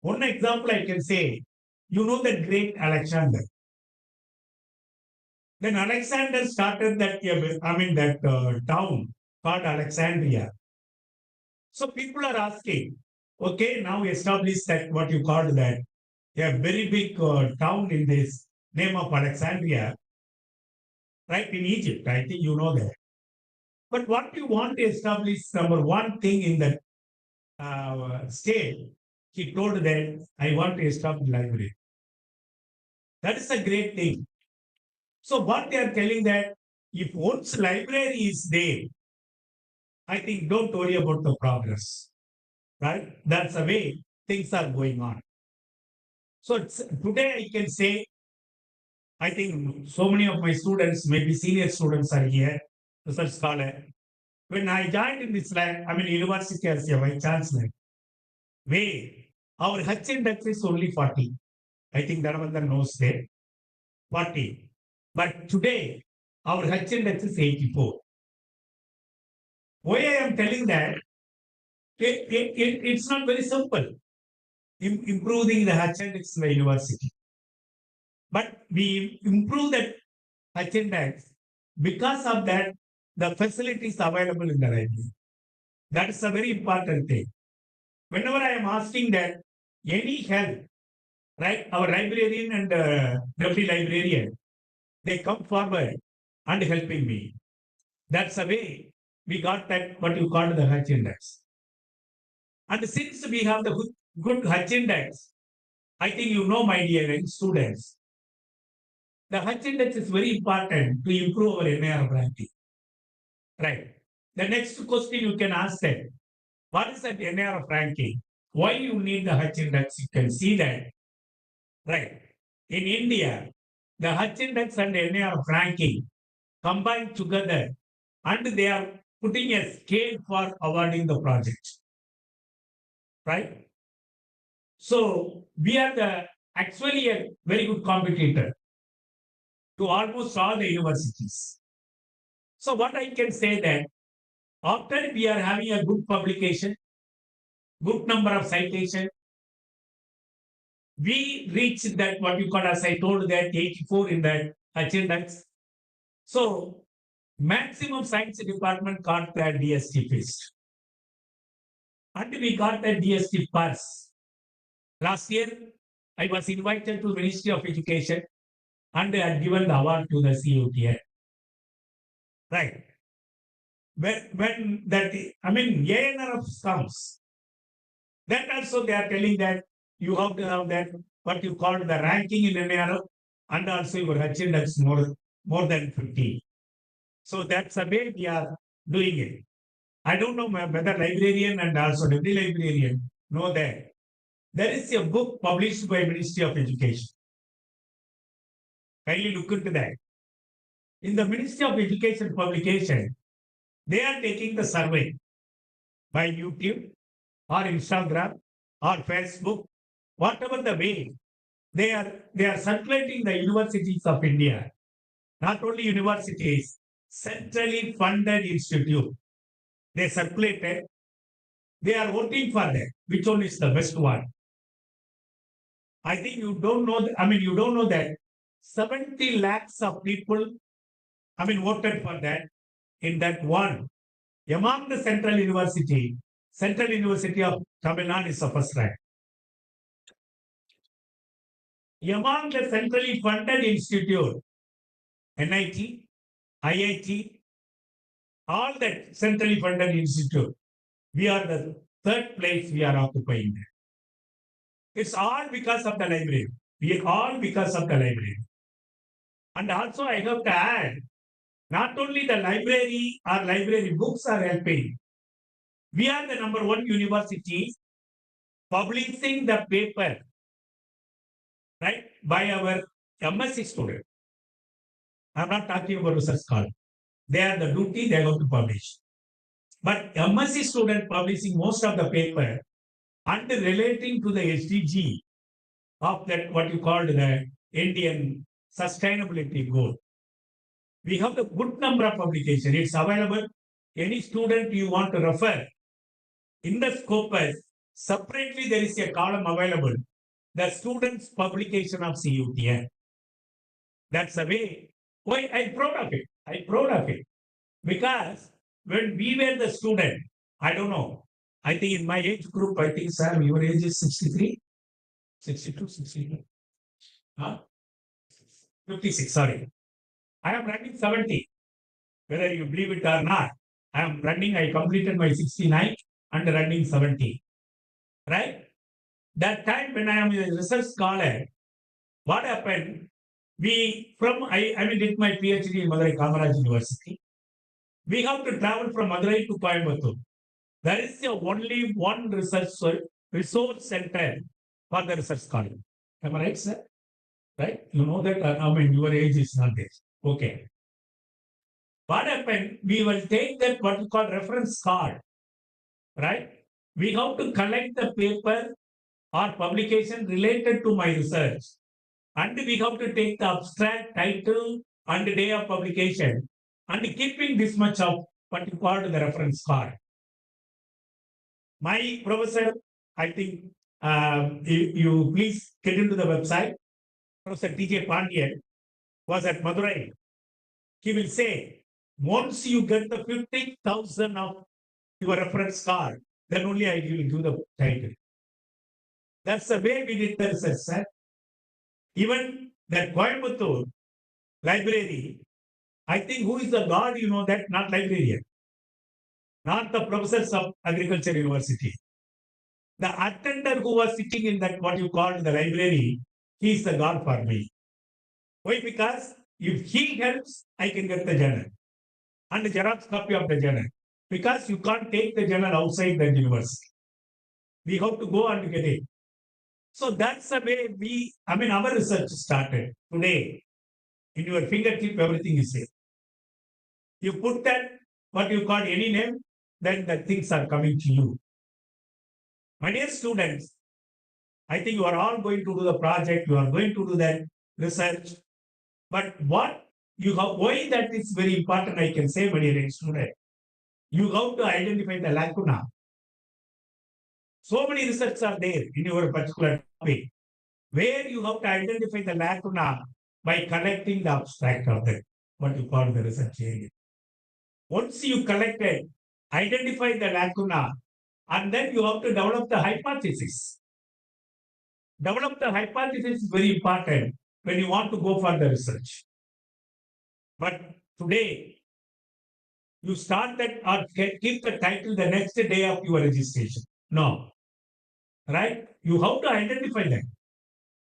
One example I can say, you know the great Alexander. Then Alexander started that, town called Alexandria. So people are asking, okay, now establish that what you called that, a very big town in this name of Alexandria, right, in Egypt. I think you know that. But what you want to establish, number one thing in that state, he told that I want to establish library. That is a great thing. So what they are telling that if once library is there, I think don't worry about the progress, right? That's the way things are going on. So today I can say, I think so many of my students, maybe senior students are here, research scholar. when I joined in this university as a vice chancellor, our H index is only 40. I think Dhanavandar knows that. 40. But today, our H index is 84. Why I am telling that? It's not very simple. Improving the H index in the university. But we improve that H index because of that, the facilities available in the library. That is a very important thing. Whenever I am asking that any help, right, our librarian and deputy librarian, they come forward and helping me. That's the way we got that what you call the H index. And since we have the good H index, I think you know, my dear students, the H index is very important to improve our NIR ranking. Right. The next question you can ask them, what is that NIR ranking? Why you need the H index? You can see that. Right. In India, the H index and NIR ranking combined together, and they are putting a scale for awarding the project. Right. So we are actually a very good competitor to almost all the universities. So what I can say that after we are having a good publication, good number of citation, we reach that what you call, as I told, that 84 in that H index. So maximum science department got the DST fist. And we got the DST pass. Last year, I was invited to Ministry of Education and they had given the award to the CUTN. Right. When that, ANRF comes, then also they are telling that you have to have that, what you call the ranking in NIR, and also your H index more than 50. So that's the way we are doing it. I don't know whether librarian and also deputy librarian know that. There is a book published by Ministry of Education. Kindly look into that. In the Ministry of Education publication, they are taking the survey by YouTube or Instagram or Facebook, whatever the way, they are circulating the universities of India. Not only universities, centrally funded institute. They circulated. They are voting for that. Which one is the best one? I think you don't know. You don't know that 70 lakhs of people, voted for that. In that one, among the Central University of Tamil Nadu is the first rank. Among the centrally funded institute, NIT, IIT, all that centrally funded institute, we are the third place we are occupying there. It's all because of the library. We are all because of the library. And also I have to add, not only the library or library books are helping. We are the number one university publishing the paper, right, by our MSc student. I'm not talking about research scholar. They are the duty, they have to publish. But MSc student publishing most of the paper and relating to the SDG of that, what you call the Indian sustainability goal. We have a good number of publications. It's available. Any student you want to refer, in the Scopus, separately there is a column available. The student's publication of CUTN. That's the way. Why I'm proud of it. I'm proud of it. Because when we were the student, I don't know. I think in my age group, I think, sir, your age is 63? 62, 63. 56, sorry. I am running 70. Whether you believe it or not, I completed my 69 and running 70. Right? That time when I am a research scholar, what happened? I did my PhD in Madurai Kamaraj University. We have to travel from Madurai to Coimbatore. There is only one resource center for the research scholar. Am I right, sir? Right? You know that, your age is not there. Okay. what happened? We will take that what we call reference card, right? We have to collect the paper or publication related to my research. And we have to take the abstract, title, and the day of publication, and keeping this much of what you call the reference card. My professor, I think, you please get into the website. Professor T.J. Pandian was at Madurai. He will say, once you get the 50,000 of your reference card, then only I will give the title. That's the way we did the research, sir. Even that Coimbatore library, I think who is the god, you know that, not librarian, not the professors of agriculture university. The attender who was sitting in that what you call the library, he is the god for me. Why? Because if he helps, I can get the journal and the Xerox copy of the journal. Because you can't take the journal outside the university. We have to go and get it. So that's the way our research started. Today, in your fingertip, everything is there. You put that, what you call any name, then the things are coming to you. My dear students, I think you are all going to do the project, you are going to do that research. But what you have, why that is very important, I can say, my dear student, you have to identify the lacuna. So many research are there in your particular topic, where you have to identify the lacuna by collecting the abstract of that, what you call the research area. Once you collect it, identify the lacuna, and then you have to develop the hypothesis. Develop the hypothesis is very important when you want to go for the research. But today, you start that or keep the title the next day of your registration. No. Right? You have to identify that.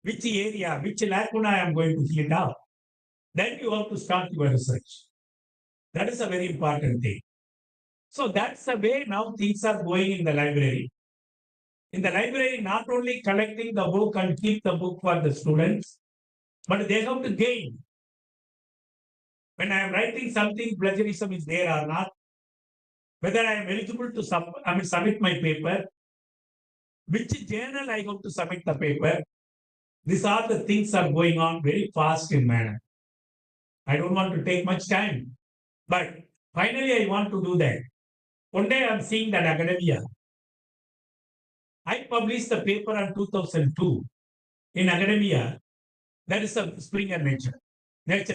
Which area, which lacuna I am going to fill it out. Then you have to start your research. That is a very important thing. So that's the way now things are going in the library. In the library, not only collecting the book and keep the book for the students, but they have to gain. When I am writing something, plagiarism is there or not, whether I am eligible to submit my paper, which journal I have to submit the paper. These are the things are going on very fast in manner. I don't want to take much time, but finally I want to do that. One day I'm seeing that academia. I published the paper in 2002 in academia. That is a Springer Nature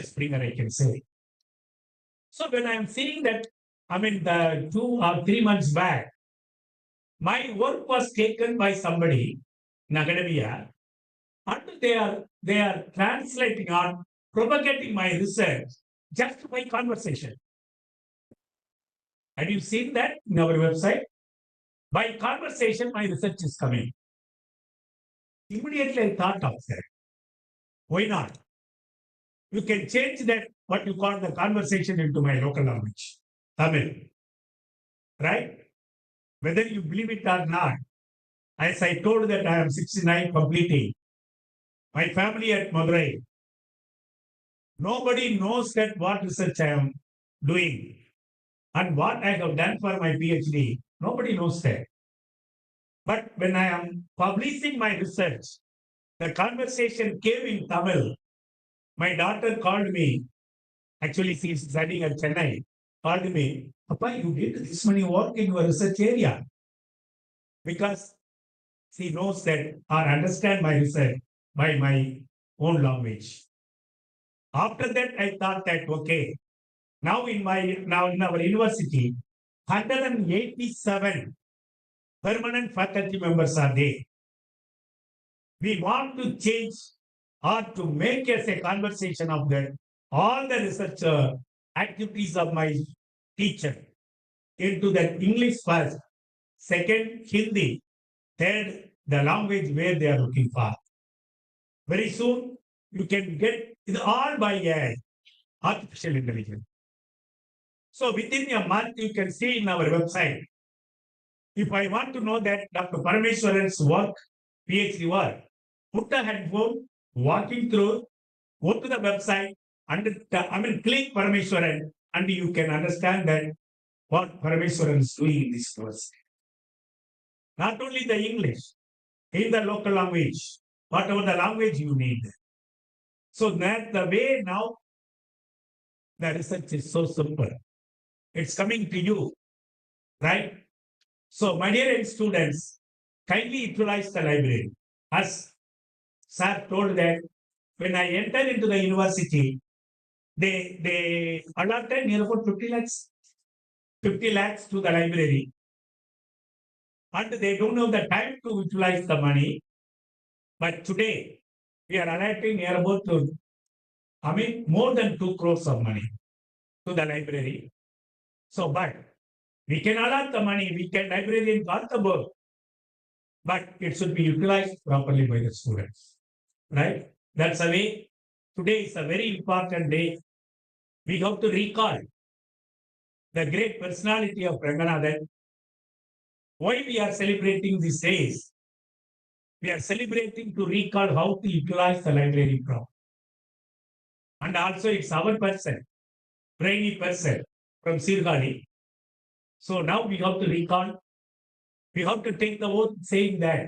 Springer, I can say. So when I'm seeing that, the 2 or 3 months back, my work was taken by somebody in academia, and they are translating or propagating my research just by conversation. Have you seen that in our website? By conversation, my research is coming. Immediately I thought of that. Why not? You can change that, what you call the conversation, into my local language, Tamil. Right? Whether you believe it or not, as I told that I am 69 completing, my family at Madurai, nobody knows that what research I am doing and what I have done for my PhD. Nobody knows that. But when I am publishing my research, the conversation came in Tamil. My daughter called me. Actually, she is studying at Chennai. Called me, Papa, you did this many work in your research area. Because she knows that or understand my research by my own language. After that, I thought that, okay, now in our university, 187 permanent faculty members are there. We want to change or to make as a conversation of that all the research activities of my teacher into that English first, second Hindi, third the language where they are looking for. Very soon you can get it all by AI, artificial intelligence. So within a month you can see in our website. If I want to know that Dr. Parameswaran's work, PhD work, put a headphone, walking through, go to the website, and click Parameswaran, and you can understand that what Parameswaran is doing in this university. Not only the English, in the local language, whatever the language you need. So that the way now the research is so simple. It's coming to you, right? So, my dear students, kindly utilize the library. As sir told that when I entered into the university, they allotted near about 50 lakhs to the library. And they don't have the time to utilize the money. But today, we are allotting near about, more than 2 crores of money to the library. So, but we can allot the money, we can librarian got the book, but it should be utilized properly by the students, right? That's the way. Today is a very important day. We have to recall the great personality of Ranganathan. Why we are celebrating these days? We are celebrating to recall how to utilize the library properly. And also it's our person, brainy person from Sirgali. So now we have to recall, we have to take the oath saying that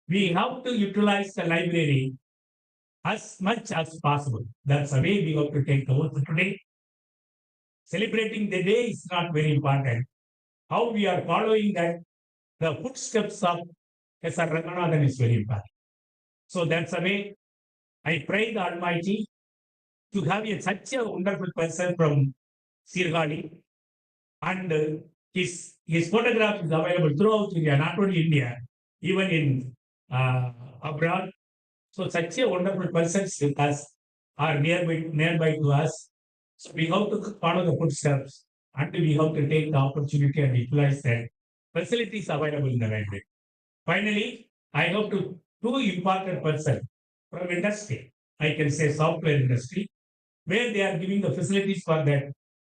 we have to utilize the library as much as possible. That's the way we have to take the oath today. Celebrating the day is not very important. How we are following that, the footsteps of S.R. Ranganathan is very important. So that's the way I pray the Almighty to have such a wonderful person from Sirgali. And his photograph is available throughout India, not only India, even in abroad. So such a wonderful person with us are nearby to us. So we have to follow the footsteps and we have to take the opportunity and utilize that facilities available in the library. Finally, I have two important persons from industry. I can say software industry, where they are giving the facilities for that,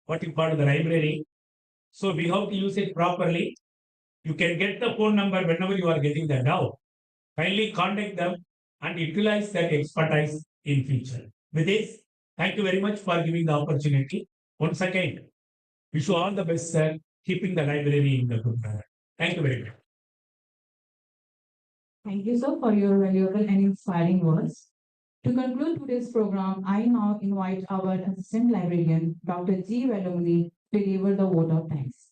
what you call the library. So we have to use it properly. You can get the phone number whenever you are getting the doubt. Kindly contact them and utilize that expertise in future. With this, thank you very much for giving the opportunity. Once again, wish you all the best, sir, keeping the library in the good manner. Thank you very much. Thank you, sir, for your valuable and inspiring words. To conclude today's program, I now invite our Assistant Librarian, Dr. G. Velumani, to deliver the vote of thanks.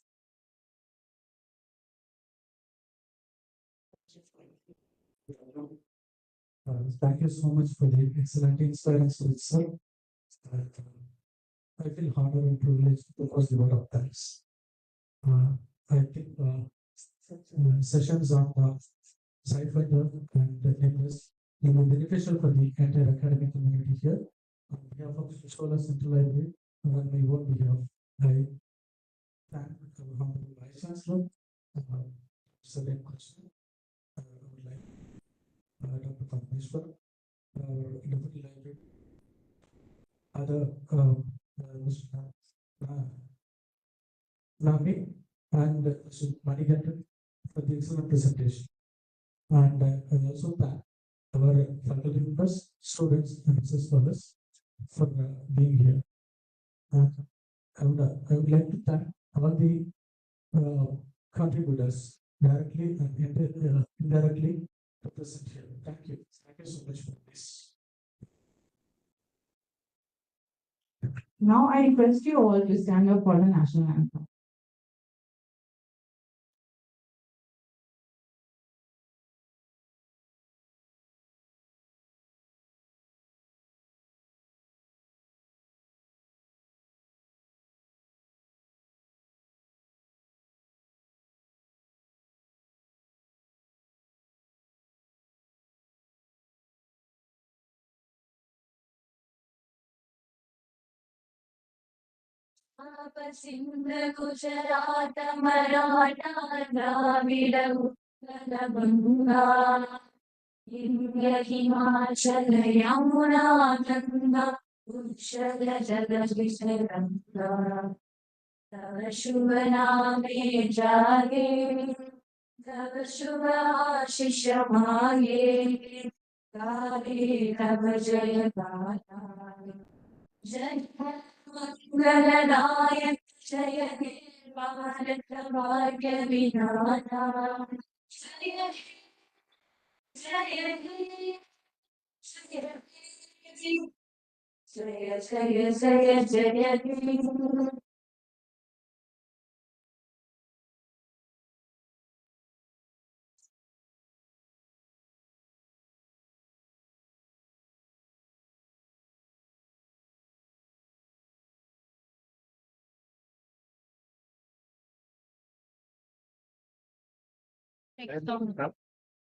Thank you so much for the excellent inspiring speech, sir. I feel honored and privileged to cause the vote of thanks. I think sessions on Sidefinder and Nimbus will be beneficial for the entire academic community here. On behalf of Chozha Central Library, and on my own behalf, I thank our Honorable Vice Chancellor. Second question, I would like Dr. Parmeshwar, Deputy Library, other Nami and Manigantan for the excellent presentation. And I also thank our faculty members, students, and research scholars for being here. And I would like to thank all the contributors directly and indirectly to present here. Thank you. Thank you so much for this. Now I request you all to stand up for the national anthem. Sindh, Gujarat, Maratha, Dravida, Uttara, Banga, India, Himachal, Yamuna, Ganga, Uttara, Jagadishwaranga. Tava Shubha Name Jage, Tava Shubha Ashish Mage, Kare Tava Jaya Gata. Jai Mangalanayaka Jaya He Bharata Bhagya Vinaya Jaya Jaya Jaya Jaya Jaya Jaya Jaya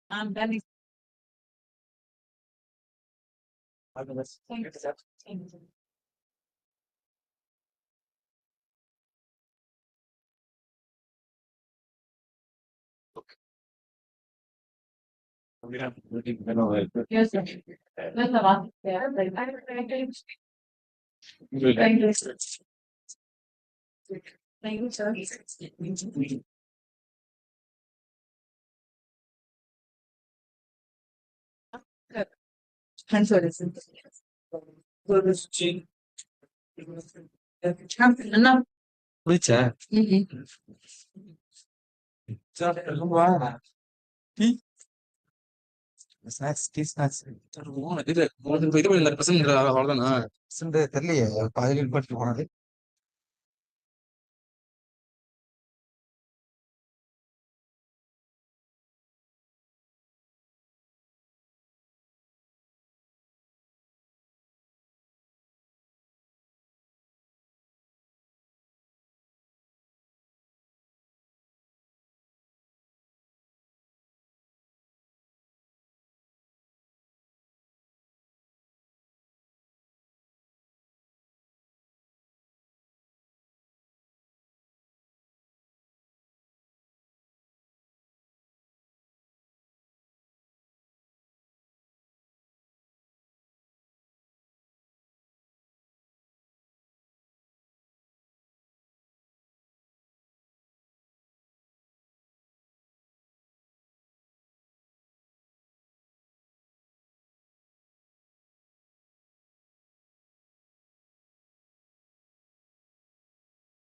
I'm done. Thank you. Yes, sir. That's the last. Yeah, like, thank you. Thank you. Thank you, sir. Thanks for listening. Enough. புரிச்சா snacks tea snacks இது இது பசங்க அவ்வளவுதானா தெரியலையே பாதியில் போட்டு போனது